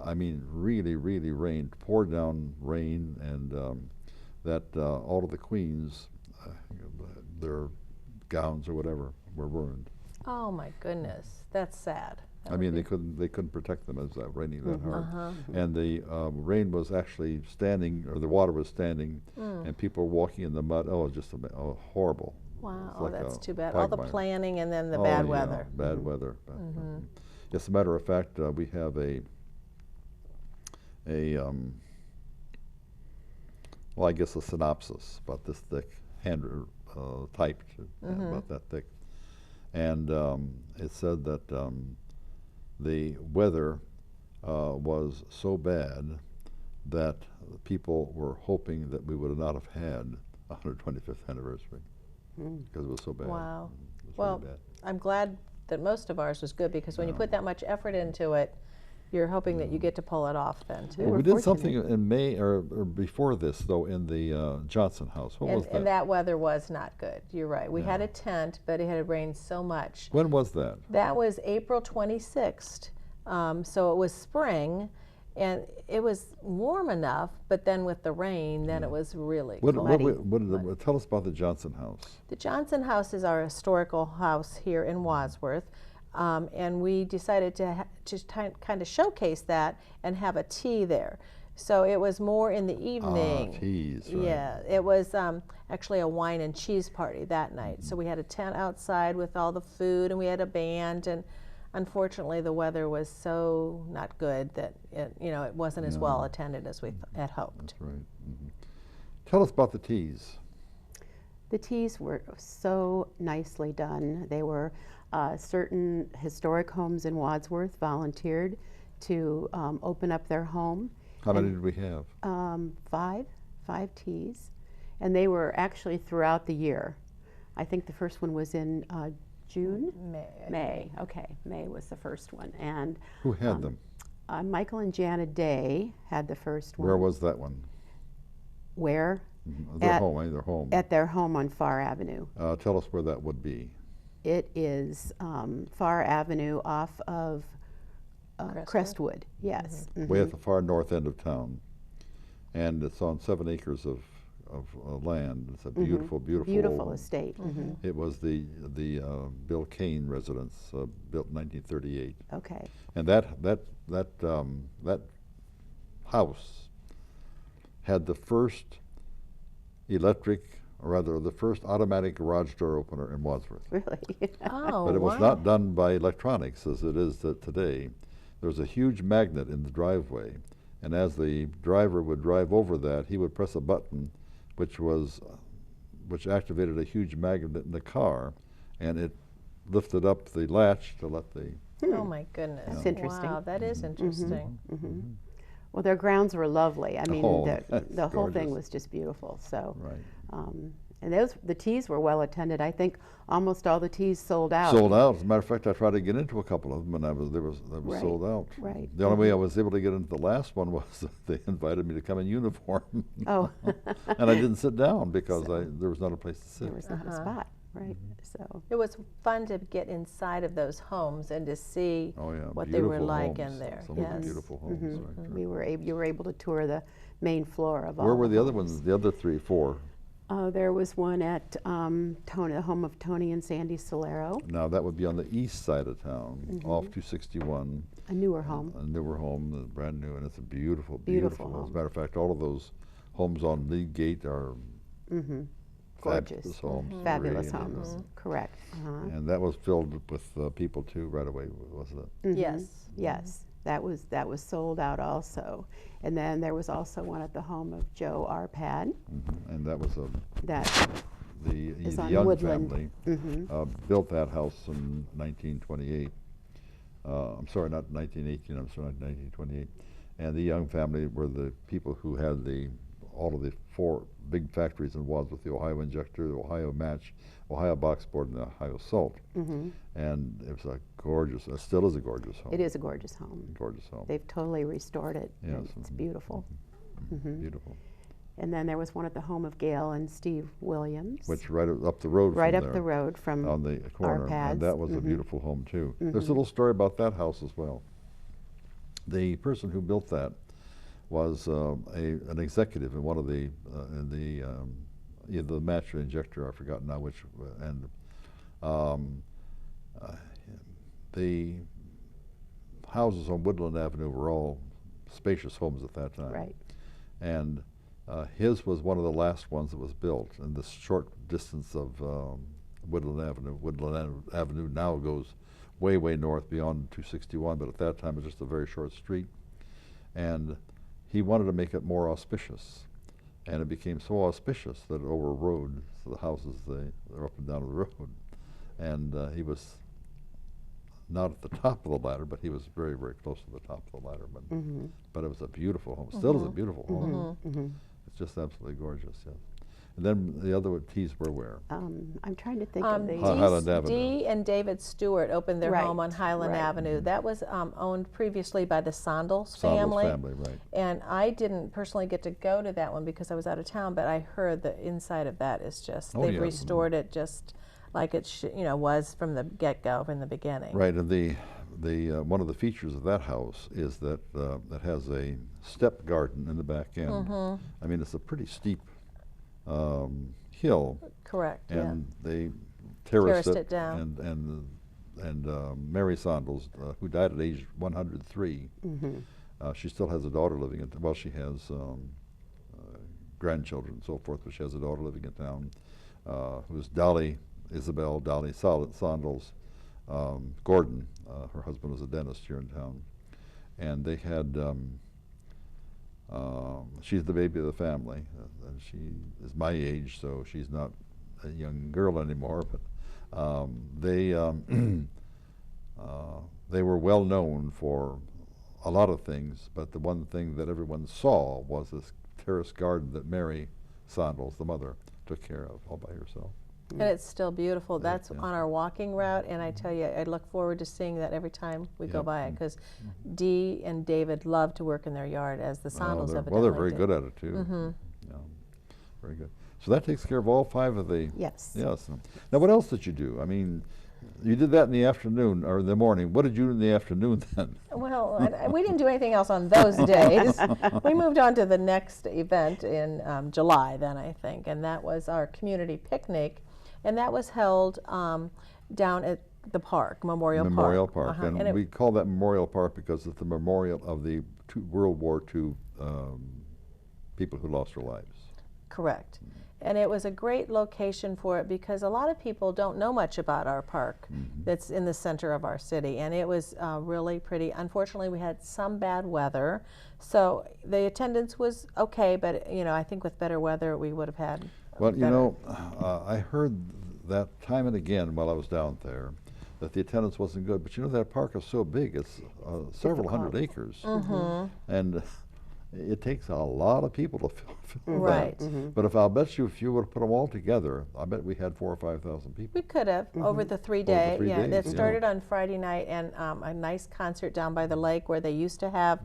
S1: I mean, really, really rained, poured down rain, and that all of the queens, their gowns or whatever, were ruined.
S2: Oh my goodness, that's sad. That
S1: I
S2: would
S1: mean,
S2: be-
S1: they couldn't protect them as that raining that hard.
S2: Uh-huh.
S1: And the rain was actually standing, or the water was standing, and people were walking in the mud. Oh, it was just horrible.
S2: Wow,
S1: It's like
S2: that's
S1: a
S2: too bad. All the
S1: quagmire.
S2: planning and then the
S1: Oh,
S2: bad
S1: yeah,
S2: weather.
S1: bad weather. As a matter of fact, we have well, I guess a synopsis about this thick, hand typed, about that thick. And it said that the weather was so bad that people were hoping that we would not have had a 125th anniversary because it was so bad.
S2: Wow.
S1: It was
S2: Well,
S1: really bad.
S2: I'm glad that most of ours was good, because when you put that much effort into it, you're hoping that you get to pull it off then too.
S1: Well,
S3: were
S1: we did
S3: fortunate.
S1: something in May or before this, though, in the Johnson house. What was that?
S2: And that weather was not good. You're right. We had
S1: Yeah.
S2: a tent, but it had rained so much.
S1: When was that?
S2: That was April 26th, so it was spring, and it was warm enough, but then with the rain, then it was really cold.
S1: Tell us about the Johnson house.
S2: The Johnson House is our historical house here in Wadsworth, and we decided to kind of showcase that and have a tea there. So it was more in the evening.
S1: Teas, right.
S2: Yeah, it was actually a wine and cheese party that night. So we had a tent outside with all the food, and we had a band, and unfortunately the weather was so not good that it wasn't as well attended as we had hoped.
S1: That's right. Tell us about the teas.
S3: The teas were so nicely done. They were certain historic homes in Wadsworth volunteered to open up their home.
S1: How many did we have?
S3: Five teas, and they were actually throughout the year. I think the first one was in June? May, okay. May was the first one. And
S1: Who had them?
S3: Michael and Janet Day had the first one.
S1: Where was that one?
S3: Where?
S1: Their
S3: At-
S1: home, their home.
S3: At their home on Far Avenue.
S1: Tell us where that would be.
S3: It is Far Avenue off of Crestwood, yes.
S1: Way at the far north end of town. And it's on 7 acres of land. It's a beautiful, beautiful.
S3: Beautiful estate.
S1: It was the Bill Kane residence, built in 1938.
S3: Okay.
S1: And that house had the first electric, or rather the first automatic garage door opener in Wadsworth.
S3: Really?
S2: Oh,
S1: But it was
S2: wow.
S1: not done by electronics as it is today. There was a huge magnet in the driveway, and as the driver would drive over that, he would press a button which activated a huge magnet in the car, and it lifted up the latch to let the
S2: Oh my goodness.
S3: That's interesting.
S2: Wow, that is interesting.
S3: Well, their grounds were lovely. I mean,
S1: Oh,
S3: the
S1: that's
S3: whole thing
S1: gorgeous.
S3: was just beautiful. So,
S1: right.
S3: and the teas were well attended. I think almost all the teas sold out.
S1: Sold out. As a matter of fact, I tried to get into a couple of them, and they were
S3: Right,
S1: sold out.
S3: right.
S1: The only way I was able to get into the last one was that they invited me to come in uniform.
S3: Oh,
S1: And I didn't sit down because there was not a place to sit.
S3: there was not a spot, right? So,
S2: It was fun to get inside of those homes and to see
S1: Oh yeah,
S2: what they were
S1: beautiful
S2: like
S1: homes.
S2: in there.
S1: Some of
S2: Yes.
S1: the beautiful homes. Right, right.
S3: you were able to tour the main floor of all.
S1: Where were the other
S3: homes.
S1: ones? The other 3, 4?
S3: There was one at the home of Tony and Sandy Solero,
S1: Now that would be on the east side of town, off 261.
S3: a newer home.
S1: A newer home, brand new, and it's a beautiful,
S3: Beautiful
S1: beautiful. As a
S3: home.
S1: matter of fact, all of those homes on League Gate are
S3: Gorgeous.
S1: fabulous homes.
S3: Fabulous
S1: really.
S3: homes, correct.
S1: And that was filled with people too right away, wasn't it?
S2: Yes.
S3: Yes, that was sold out also. And then there was also one at the home of Joe Arpad.
S1: And that was
S3: That
S1: the
S3: is on
S1: Young
S3: Woodland.
S1: family built that house in 1928. I'm sorry, not 1918. I'm sorry, 1928. And the Young family were the people who had all of the 4 big factories in Wadsworth: the Ohio Injector, the Ohio Match, Ohio Box Board, and the Ohio Salt. And it was a gorgeous, it still is a gorgeous home.
S3: It is a gorgeous home.
S1: Gorgeous home.
S3: They've totally restored it.
S1: Yes.
S3: It's beautiful.
S1: Beautiful.
S3: And then there was one at the home of Gail and Steve Williams.
S1: Which right up the road
S3: right
S1: from
S3: up
S1: there,
S3: the road from
S1: on the corner.
S3: our pads.
S1: And that was a beautiful home too. There's a little story about that house as well. The person who built that was an executive in one of the either the Match or Injector, I forgot now which, and the houses on Woodland Avenue were all spacious homes at that time.
S3: Right.
S1: And his was one of the last ones that was built in this short distance of Woodland Avenue. Woodland Avenue now goes way, way north beyond 261, but at that time it was just a very short street. And he wanted to make it more auspicious. And it became so auspicious that it overrode the houses, they're up and down the road. And he was not at the top of the ladder, but he was very, very close to the top of the ladder. But it was a beautiful home. Still is a beautiful home. It's just absolutely gorgeous, yes. And then the other teas were where?
S3: I'm trying to think of the...
S1: Highland Avenue.
S2: Dee and David Stewart opened their home on Highland
S3: right.
S2: Avenue. That was owned previously by the Sondels
S1: Sondels
S2: family.
S1: Right.
S2: And I didn't personally get to go to that one because I was out of town, but I heard the inside of that is just, they've restored it just like it was from the get-go, from the beginning.
S1: Right, and the one of the features of that house is that it has a step garden in the back end. I mean, it's a pretty steep hill.
S2: Correct.
S1: And they terraced it
S2: down.
S1: And Mary Sondels, who died at age 103, she still has a daughter living in. Well, she has grandchildren and so forth, but she has a daughter living in town, who's Isabel Dolly Sondels. Gordon, her husband was a dentist here in town, and they had. She's the baby of the family, and she is my age, so she's not a young girl anymore. But they were well known for a lot of things, but the one thing that everyone saw was this terrace garden that Mary Sondels, the mother, took care of all by herself.
S2: And it's still beautiful. That's on our walking route, and I tell you, I look forward to seeing that every time we go by it, because Dee and David love to work in their yard, as the Sondels evidently
S1: well, they're very
S2: do.
S1: good at it, too. Yeah, very good. So that takes care of all 5 of the...
S3: Yes.
S1: Yes. Now, what else did you do? I mean, you did that in the afternoon, or in the morning. What did you do in the afternoon then?
S2: Well, we didn't do anything else on those days. We moved on to the next event in July then, I think, and that was our community picnic. And that was held down at the park, Memorial Park.
S1: And we call that Memorial Park because it's the memorial of the World War II people who lost their lives.
S2: Correct. And it was a great location for it because a lot of people don't know much about our park that's in the center of our city. And it was really pretty. Unfortunately, we had some bad weather. So the attendance was okay, but I think with better weather, we would have had
S1: Well, I heard that time and again while I was down there that the attendance wasn't good. But that park is so big; it's several hundred acres, and it takes a lot of people to fill that. But I'll bet you, if you would have put them all together, I bet we had 4,000 or 5,000 people.
S2: We could have over the 3 day. It
S1: days,
S2: started on Friday night, and a nice concert down by the lake where they used to have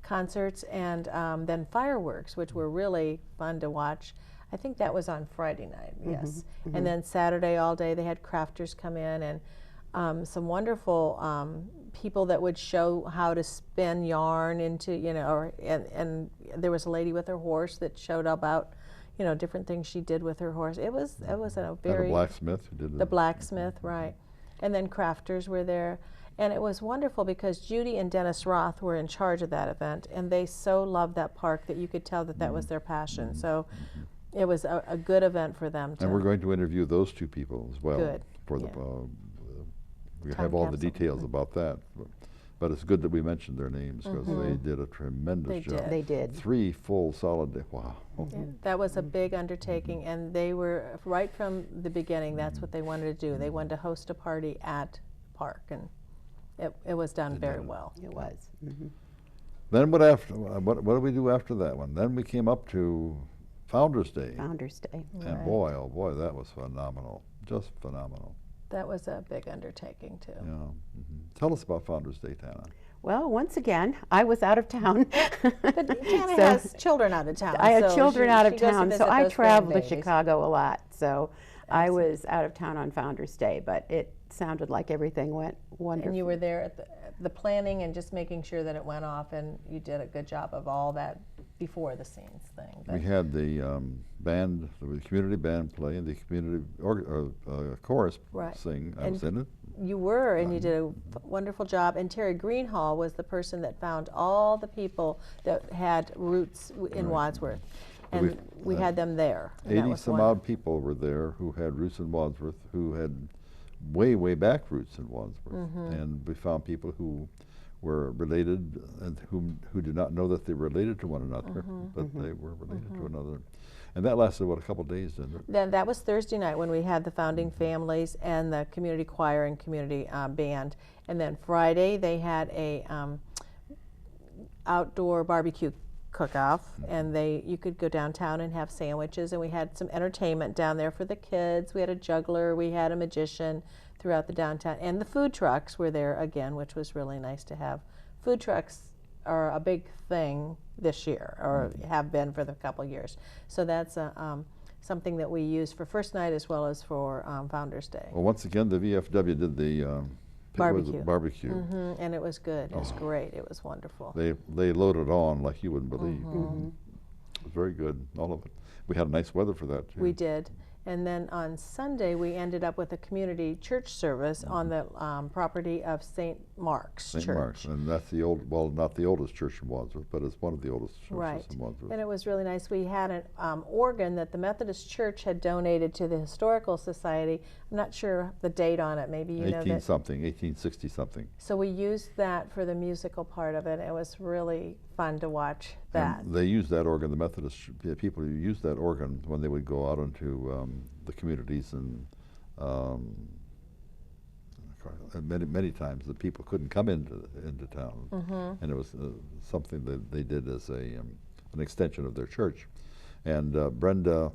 S2: concerts, and then fireworks, which were really fun to watch. I think that was on Friday night, yes. And then Saturday all day they had crafters come in, and some wonderful people that would show how to spin yarn into, and there was a lady with her horse that showed about, different things she did with her horse. It was a very...
S1: And a blacksmith who did it.
S2: The blacksmith, right. And then crafters were there. And it was wonderful because Judy and Dennis Roth were in charge of that event, and they so loved that park that you could tell that that was their passion. So it was a good event for them.
S1: And we're going to interview those 2 people as well.
S2: Good.
S1: For the, we have all the details about that. But it's good that we mentioned their names because they did a tremendous job.
S3: They did.
S1: 3 full solid days. Wow.
S2: Yeah, that was a big undertaking, and they were, right from the beginning, that's what they wanted to do. They wanted to host a party at the park, and it was done very well.
S3: It was.
S1: Then what did we do after that one? Then we came up to Founders Day.
S3: Founders Day.
S1: And
S2: Right.
S1: boy, oh boy, that was phenomenal. Just phenomenal.
S2: That was a big undertaking too.
S1: Yeah. Tell us about Founders Day, Tana.
S3: Well, once again, I was out of town.
S2: But Tana
S3: So-
S2: has children out of town.
S3: I had
S2: so
S3: children
S2: she-
S3: out of
S2: she goes to
S3: town, so
S2: visit
S3: I
S2: those
S3: traveled to
S2: grandbabies.
S3: Chicago a lot. So I
S2: Excellent.
S3: was out of town on Founders Day, but it sounded like everything went wonderful.
S2: And you were there at the planning and just making sure that it went off, and you did a good job of all that before the scenes thing. But
S1: We had the band, the community band play, and the community chorus
S2: Right.
S1: sing. I
S2: And
S1: was in it.
S2: you were, and you did a wonderful job. And Terry Greenhall was the person that found all the people that had roots in
S1: Right.
S2: Wadsworth.
S1: But
S2: And
S1: we've,
S2: we had them there. and that
S1: 80
S2: was
S1: some
S2: wonderful.
S1: odd people were there who had roots in Wadsworth, who had way, way back roots in Wadsworth.
S2: Mm-hmm.
S1: And we found people who were related and who did not know that they were related to one another,
S2: Mm-hmm.
S1: but they were related to another. And that lasted, what, a couple days, didn't it?
S2: Then that was Thursday night when we had the founding families and the community choir and community band. And then Friday they had a outdoor barbecue cook-off, and you could go downtown and have sandwiches, and we had some entertainment down there for the kids. We had a juggler, we had a magician throughout the downtown, and the food trucks were there again, which was really nice to have. Food trucks are a big thing this year, or have been for the couple years. So that's something that we use for first night as well as for Founders Day.
S1: Well, once again, the VFW did the barbecue.
S2: And it was good. It was great. It was wonderful.
S1: They loaded on like you wouldn't believe.
S2: Mm-hmm.
S1: It was very good, all of it. We had nice weather for that, too.
S2: We did. And then on Sunday, we ended up with a community church service on the property of St. Mark's
S1: St.
S2: Church.
S1: Mark's, and that's the old, well, not the oldest church in Wadsworth, but it's one of the oldest churches
S2: Right.
S1: in Wadsworth.
S2: And it was really nice. We had an organ that the Methodist Church had donated to the Historical Society. I'm not sure the date on it. Maybe you know
S1: 18
S2: that.
S1: something, 1860 something.
S2: So we used that for the musical part of it. It was really fun to watch that.
S1: And they used that organ, the Methodist people who used that organ when they would go out into the communities, and many times the people couldn't come into town, and it was something that they did as an extension of their church. And Brenda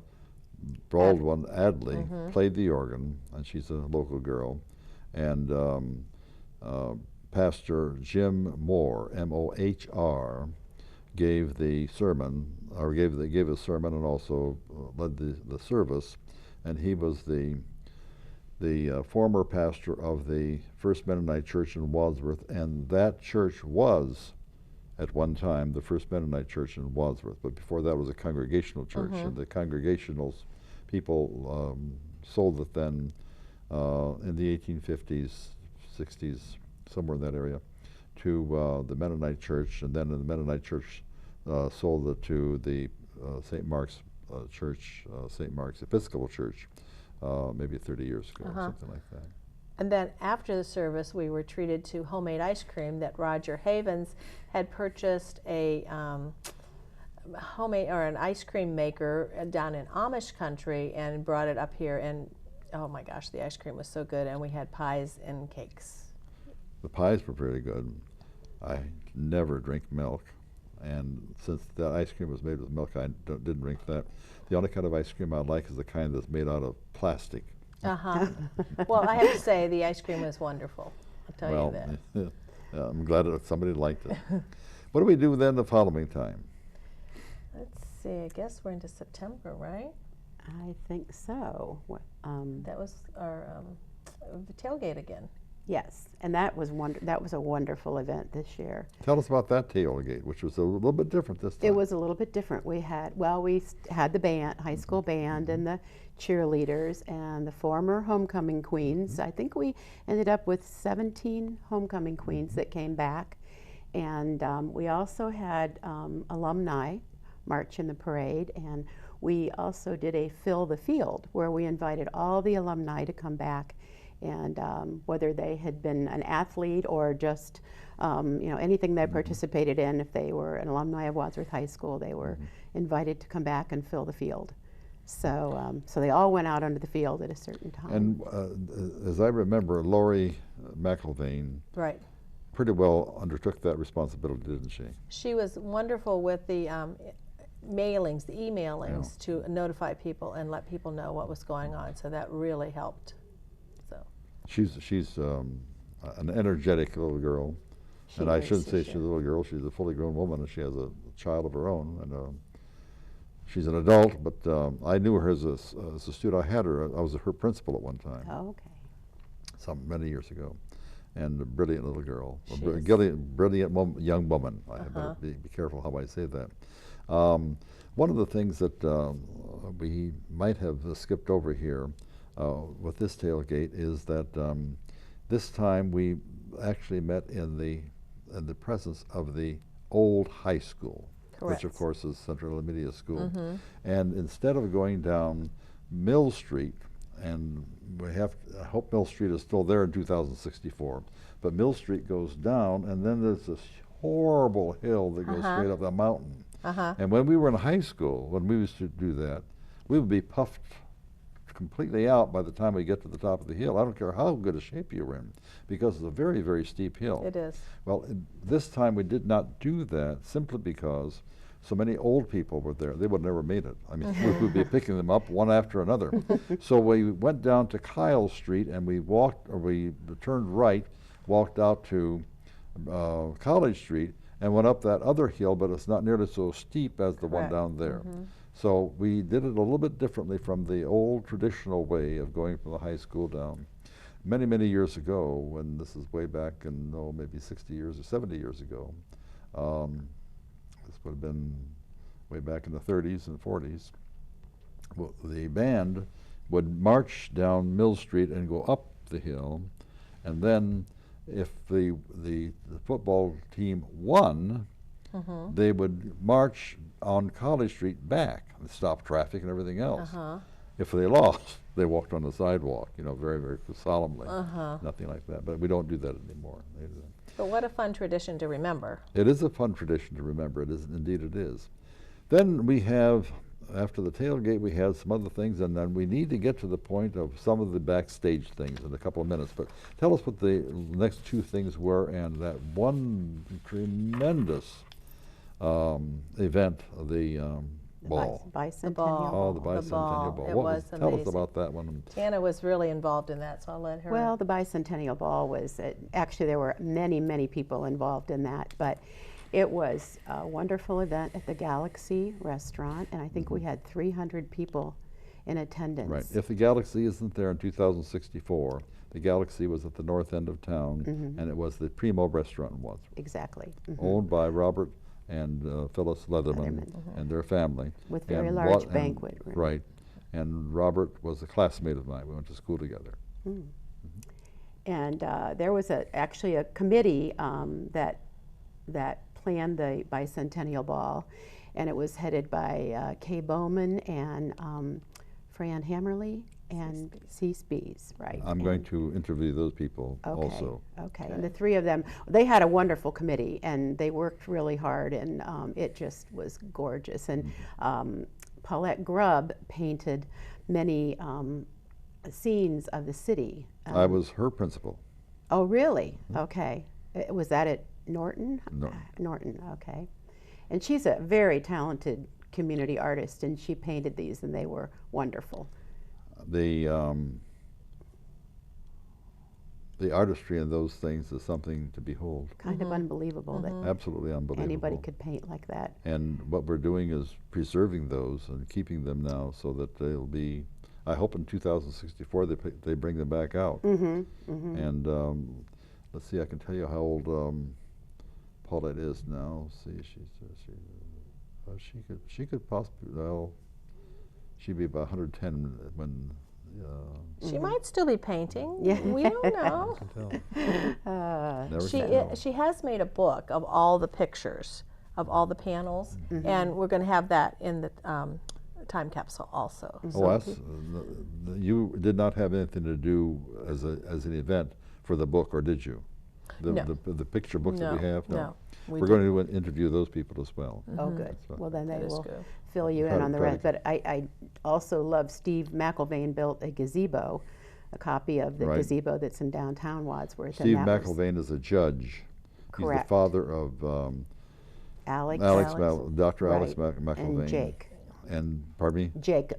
S1: Baldwin Adley played the organ, and she's a local girl, and Pastor Jim Moore, M-O-H-R, gave the sermon, or gave a sermon, and also led the service, and he was the former pastor of the First Mennonite Church in Wadsworth, and that church was at one time the First Mennonite Church in Wadsworth, but before that was a congregational church, and the congregational people sold it then in the 1850s, 60s, somewhere in that area, to the Mennonite Church, and then the Mennonite Church sold it to the St. Mark's Church, St. Mark's Episcopal Church, maybe 30 years ago, or something like that.
S2: And then after the service, we were treated to homemade ice cream that Roger Havens had purchased a homemade, or an ice cream maker down in Amish country, and brought it up here. And oh my gosh, the ice cream was so good, and we had pies and cakes.
S1: The pies were very good. I never drink milk, and since that ice cream was made with milk, I didn't drink that. The only kind of ice cream I like is the kind that's made out of plastic.
S2: Well, I have to say the ice cream was wonderful. I'll tell you that.
S1: I'm glad that somebody liked it. What do we do then the following time?
S2: Let's see. I guess we're into September, right?
S3: I think so.
S2: That was our tailgate again.
S3: Yes, and that was a wonderful event this year.
S1: Tell us about that tailgate, which was a little bit different this time.
S3: It was a little bit different. We had the band, high school band, and the cheerleaders, and the former homecoming queens. I think we ended up with 17 homecoming queens that came back. And we also had alumni march in the parade, and we also did a Fill the Field, where we invited all the alumni to come back, and whether they had been an athlete or just anything they participated in. If they were an alumni of Wadsworth High School, they were invited to come back and fill the field. So so they all went out onto the field at a certain time.
S1: And as I remember, Lori McIlvain
S2: Right.
S1: pretty well undertook that responsibility, didn't she?
S2: She was wonderful with the mailings, the e-mailings to notify people and let people know what was going on. So that really helped. So
S1: She's an energetic little girl, and I shouldn't say she's a little girl. She's a fully grown woman, and she has a child of her own. And she's an adult, but I knew her as a student. I had her. I was her principal at one time.
S3: Oh, okay.
S1: Many years ago, and a brilliant little girl, a
S2: She is.
S1: brilliant young woman. I better be careful how I say that. One of the things that we might have skipped over here with this tailgate is that this time we actually met in the presence of the old high school,
S2: Correct.
S1: which of course is Central Intermediate School. And instead of going down Mill Street, and I hope Mill Street is still there in 2064, but Mill Street goes down, and then there's this horrible hill that goes straight up the mountain. And when we were in high school, when we used to do that, we would be puffed completely out by the time we get to the top of the hill. I don't care how good a shape you're in, because it's a very, very steep hill.
S2: it is.
S1: Well, this time we did not do that simply because so many old people were there. They would have never made it. I mean, we would be picking them up one after another. So we went down to Kyle Street, and we turned right, walked out to College Street, and went up that other hill, but it's not nearly so steep as the one
S2: Correct.
S1: down there. So we did it a little bit differently from the old traditional way of going from the high school down. Many, many years ago, when this is way back in, maybe 60 years or 70 years ago, this would have been way back in the 30s and 40s, well, the band would march down Mill Street and go up the hill, and then if the football team won, they would march on College Street back and stop traffic and everything else. If they lost, they walked on the sidewalk, very, very solemnly. Nothing like that, but we don't do that anymore.
S2: But what a fun tradition to remember.
S1: It is a fun tradition to remember. It is, indeed it is. Then we have, after the tailgate, we have some other things, and then we need to get to the point of some of the backstage things in a couple of minutes. But tell us what the next two things were, and that one tremendous event, the ball.
S3: Bicentennial.
S2: The ball.
S1: Oh, the Bicentennial Ball.
S2: It
S1: What
S2: was
S1: tell us
S2: amazing.
S1: about that one.
S2: Tana was really involved in that, so I'll let her.
S3: Well, the Bicentennial Ball was, actually there were many, many people involved in that, but it was a wonderful event at the Galaxy restaurant, and I think we had 300 people in attendance.
S1: Right. If the Galaxy isn't there in 2064, the Galaxy was at the north end of town, and it was the Primo restaurant in Wadsworth,
S3: Exactly.
S1: owned by Robert and Phyllis Leatherman and their family.
S3: With very
S1: And
S3: large banquet room.
S1: Right. And Robert was a classmate of mine. We went to school together.
S3: And there was actually a committee that planned the Bicentennial Ball, and it was headed by Kay Bowman and Fran Hammerly and C. Spees, right?
S1: I'm going to interview those people
S3: Okay,
S1: also.
S3: Okay, and the three of them, they had a wonderful committee, and they worked really hard, and it just was gorgeous. And Paulette Grubb painted many scenes of the city.
S1: I was her principal.
S3: Oh, really? Okay. Was that at Norton?
S1: Norton.
S3: Norton, okay. And she's a very talented community artist, and she painted these, and they were wonderful.
S1: The artistry in those things is something to behold.
S3: Kind of unbelievable that
S1: Absolutely unbelievable.
S3: anybody could paint like that.
S1: And what we're doing is preserving those and keeping them now so that they'll be, I hope in 2064 they bring them back out. And let's see, I can tell you how old Paulette is now. Let's see, she could possibly, well, she'd be about 110 when.
S2: She might still be painting.
S3: Yeah.
S2: We don't know.
S1: Never
S2: She
S1: can tell.
S2: she has made a book of all the pictures of all the panels, and we're going to have that in the time capsule also.
S1: Oh, you did not have anything to do as an event for the book, or did you? The picture books that we have?
S2: No.
S1: We're going to interview those people as well.
S3: Oh, good. Well, then they
S2: That is
S3: will
S2: good.
S3: fill you in
S1: Try
S3: on the
S1: to-
S3: rest. But I also love Steve McIlvaine built a gazebo, a copy of the
S1: Right.
S3: gazebo that's in downtown Wadsworth.
S1: Steve
S3: and that was
S1: McIlvaine is a judge. He's the
S3: Correct.
S1: father of
S3: Alex.
S1: Dr. Alex
S3: Right.
S1: McIlvaine.
S3: And Jake.
S1: And, pardon me?
S3: Jake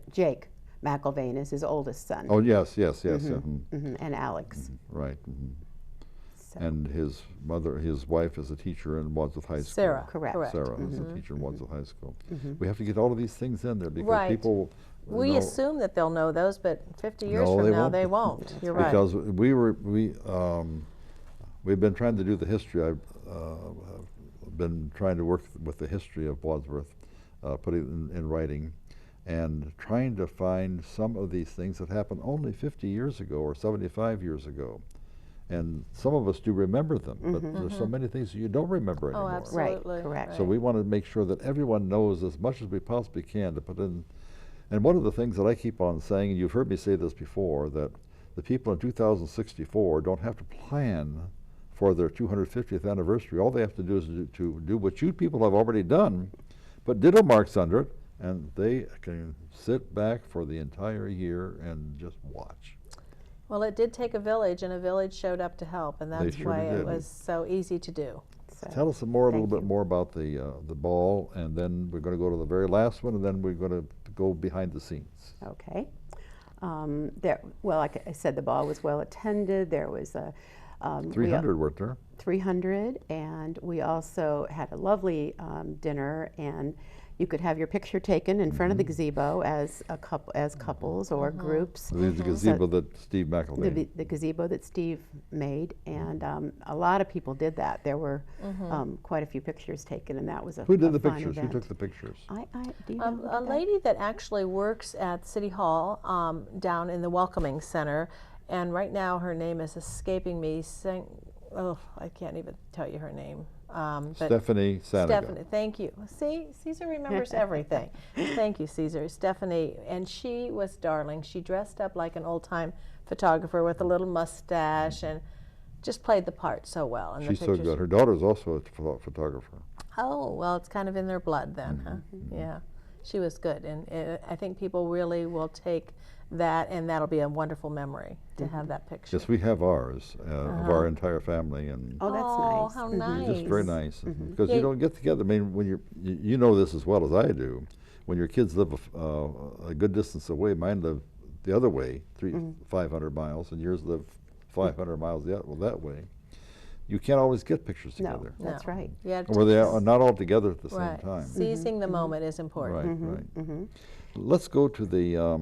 S3: McIlvaine is his oldest son.
S1: Oh, yes. Yeah.
S3: And Alex.
S1: Right.
S3: So,
S1: And his wife is a teacher in Wadsworth High School.
S2: Sarah.
S3: Correct.
S1: Sarah is a teacher in Wadsworth High School. We have to get all of these things in there because
S2: Right.
S1: people.
S2: We assume that they'll know those, but 50 years
S1: No,
S2: from
S1: they
S2: now,
S1: won't.
S2: they won't. You're right.
S1: Because we've been trying to do the history. I've been trying to work with the history of Wadsworth, put it in writing, and trying to find some of these things that happened only 50 years ago or 75 years ago. And some of us do remember them, but there's so many things that you don't remember
S2: Oh,
S1: anymore.
S2: absolutely.
S3: Right, correct.
S1: So we want to make sure that everyone knows as much as we possibly can to put in. And one of the things that I keep on saying, and you've heard me say this before, that the people in 2064 don't have to plan for their 250th anniversary. All they have to do is to do what you people have already done, put ditto marks under it, and they can sit back for the entire year and just watch.
S2: Well, it did take a village, and a village showed up to help, and that's
S1: sure
S2: why it
S1: did.
S2: was so easy to do.
S3: so
S1: Tell us more, a little
S3: thank
S1: bit
S3: you.
S1: more about the ball, and then we're going to go to the very last one, and then we're going to go behind the scenes.
S3: Okay. Well, like I said, the ball was well attended. There was a
S1: 300 weren't there?
S3: 300, and we also had a lovely dinner, and you could have your picture taken in front of the gazebo as couples or groups.
S1: There's the gazebo that Steve McIlvaine.
S3: The gazebo that Steve made, and a lot of people did that. There were quite a few pictures taken, and that was a
S1: Who did
S3: a
S1: the
S3: fun
S1: pictures?
S3: event.
S1: Who took the pictures?
S3: Do you know who
S2: A
S3: did that?
S2: lady that actually works at City Hall down in the Welcoming Center, and right now her name is escaping me. I can't even tell you her name. But
S1: Stephanie Sanaga.
S2: Stephanie, thank you. See, Caesar remembers everything. Thank you, Caesar. Stephanie, and she was darling. She dressed up like an old-time photographer with a little mustache and just played the part so well. And
S1: She's
S2: the
S1: so
S2: pictures,
S1: good. Her daughter's also a photographer.
S2: Oh, well, it's kind of in their blood then, huh? Yeah, she was good, and I think people really will take that, and that'll be a wonderful memory to have that picture.
S1: Yes, we have ours of our entire family, and
S3: Oh, that's
S2: Oh,
S3: nice.
S2: how nice.
S1: just very nice because
S2: Yeah.
S1: you don't get together. I mean, when you know this as well as I do. When your kids live a good distance away, mine live the other way, 500 miles, and yours live 500 miles that way. You can't always get pictures
S3: No,
S1: together,
S3: that's
S2: No.
S3: right.
S2: Yeah,
S1: or they are not all together at the
S2: right.
S1: same time.
S2: Seizing the moment is important.
S1: Right. Let's go to the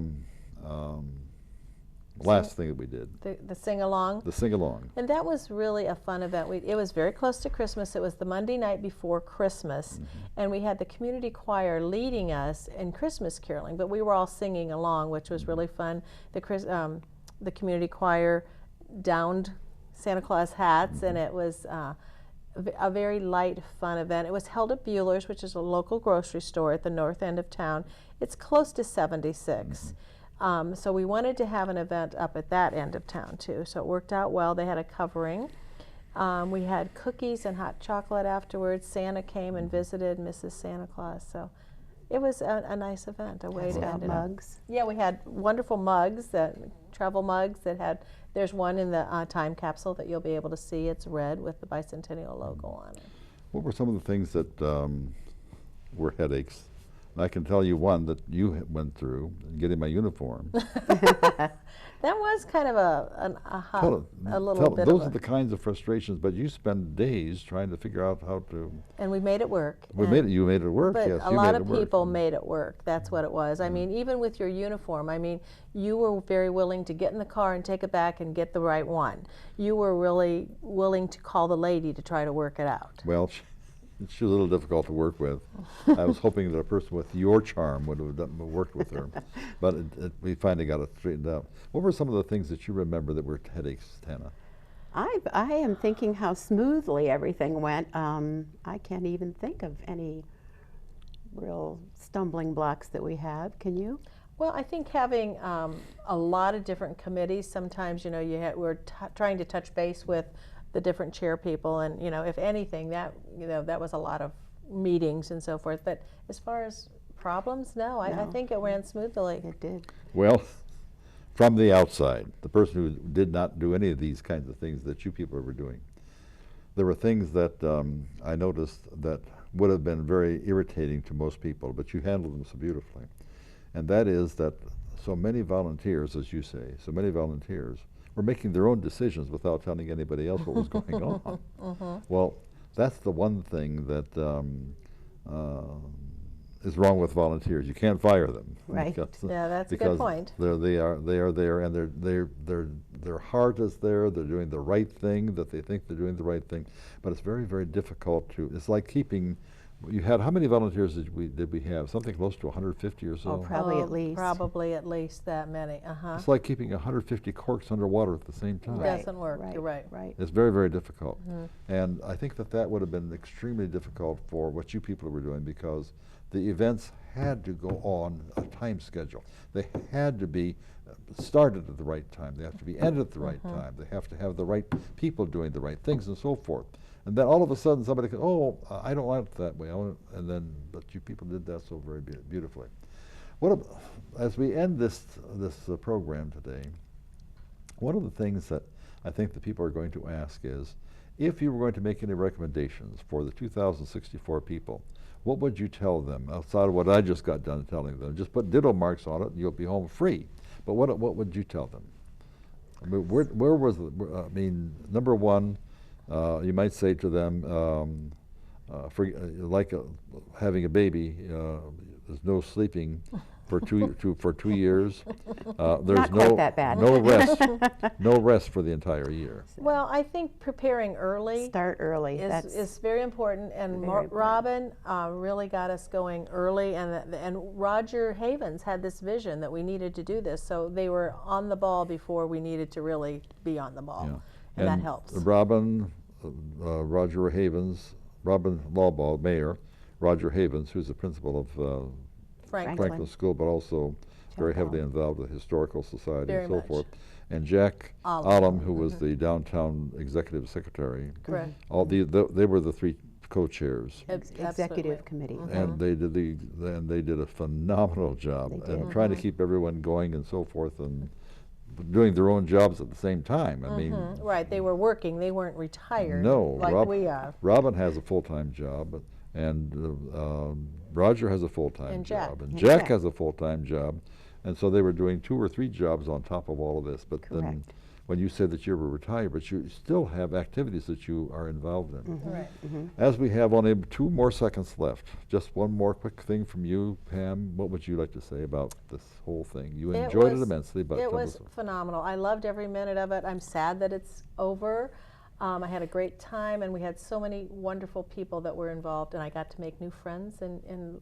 S1: last thing that we did,
S2: The sing-along.
S1: the sing-along.
S2: And that was really a fun event. It was very close to Christmas. It was the Monday night before Christmas, and we had the community choir leading us in Christmas caroling, but we were all singing along, which was really fun. The community choir downed Santa Claus hats, and it was a very light, fun event. It was held at Bueller's, which is a local grocery store at the north end of town. It's close to 76. So we wanted to have an event up at that end of town too. So it worked out well. They had a covering. We had cookies and hot chocolate afterwards. Santa came and visited Mrs. Santa Claus. So it was a nice event, a way to end it.
S3: Mugs.
S2: Yeah, we had wonderful mugs, travel mugs that had, there's one in the time capsule that you'll be able to see. It's red with the Bicentennial logo on it.
S1: What were some of the things that were headaches? And I can tell you one that you went through, getting my uniform.
S2: That was kind of a little bit
S1: those
S2: of
S1: are the kinds of frustrations, but you spend days trying to figure out how to.
S2: and we made it work.
S1: You made it work,
S2: But
S1: yes.
S2: a
S1: you
S2: lot
S1: made
S2: of
S1: it work.
S2: people made it work. That's what it was. I mean, even with your uniform, I mean, you were very willing to get in the car and take it back and get the right one. You were really willing to call the lady to try to work it out.
S1: Well, she's a little difficult to work with. I was hoping that a person with your charm would have worked with her, but we finally got it straightened out. What were some of the things that you remember that were headaches, Tana?
S3: I am thinking how smoothly everything went. I can't even think of any real stumbling blocks that we have. Can you?
S2: Well, I think having a lot of different committees, sometimes, you know, we're trying to touch base with the different chair people, and, you know, if anything, that was a lot of meetings and so forth. But as far as problems, no. I think it ran smoothly.
S3: It did.
S1: Well, from the outside, the person who did not do any of these kinds of things that you people were doing, there were things that I noticed that would have been very irritating to most people, but you handled them so beautifully. And that is that so many volunteers, as you say, so many volunteers were making their own decisions without telling anybody else what was going on. Well, that's the one thing that is wrong with volunteers. You can't fire them.
S3: Right.
S2: Yeah, that's a good point.
S1: They are there, and their heart is there. They're doing the right thing. That they think they're doing the right thing, but it's very, very difficult to. It's like keeping. You had how many volunteers did we have? Something close to 150 or so.
S3: Oh, probably at least.
S2: Probably at least that many.
S1: It's like keeping 150 corks underwater at the same time.
S2: It doesn't work.
S3: Right.
S2: You're right.
S3: Right.
S1: It's very, very difficult. And I think that would have been extremely difficult for what you people were doing, because the events had to go on a time schedule. They had to be started at the right time. They have to be ended at the right time. They have to have the right people doing the right things and so forth. And then all of a sudden somebody goes, oh, I don't want it that way. But you people did that so very beautifully. As we end this program today, one of the things that I think the people are going to ask is, if you were going to make any recommendations for the 2,064 people, what would you tell them outside of what I just got done telling them? Just put ditto marks on it and you'll be home free. But what would you tell them? I mean, where was I mean, number one, you might say to them, having a baby, there's no sleeping for 2 years. There's
S3: Not quite that bad.
S1: no rest for the entire year.
S2: Well, I think preparing early.
S3: Start early.
S2: Is very important, and
S3: very important.
S2: Robin really got us going early, and Roger Havens had this vision that we needed to do this, so they were on the ball before we needed to really be on the ball,
S1: Yeah.
S2: and that helps.
S1: Robin, Roger Havens, Robin Lawball, Mayor, Roger Havens, who's the principal of Franklin School, but also very heavily involved with the Historical Society and so forth. And Jack Allam, who was the downtown executive secretary.
S2: Correct.
S1: They were the three co-chairs.
S3: Executive committee.
S1: And they did a phenomenal job and trying to keep everyone going and so forth, and doing their own jobs at the same time. I mean,
S2: right, they were working, they weren't retired
S1: like
S2: we are.
S1: Robin has a full-time job, and Roger has a full-time job, and Jack has a full-time job, and so they were doing 2 or 3 jobs on top of all of this. But then when you said that you were retired, but you still have activities that you are involved in.
S2: Right.
S1: As we have only 2 more seconds left, just one more quick thing from you, Pam. What would you like to say about this whole thing? You enjoyed it immensely, but
S2: it was phenomenal. I loved every minute of it. I'm sad that it's over. I had a great time, and we had so many wonderful people that were involved, and I got to make new friends and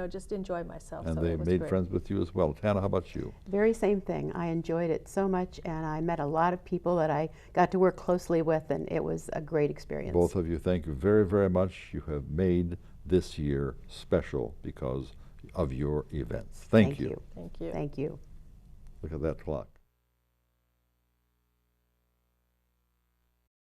S2: just enjoy myself.
S1: And
S2: so
S1: they made friends with you as well. Tana, how about you?
S3: Very same thing. I enjoyed it so much, and I met a lot of people that I got to work closely with, and it was a great experience.
S1: Both of you, thank you very, very much. You have made this year special because of your events. Thank you.
S3: Thank you. Thank you.
S1: Look at that clock.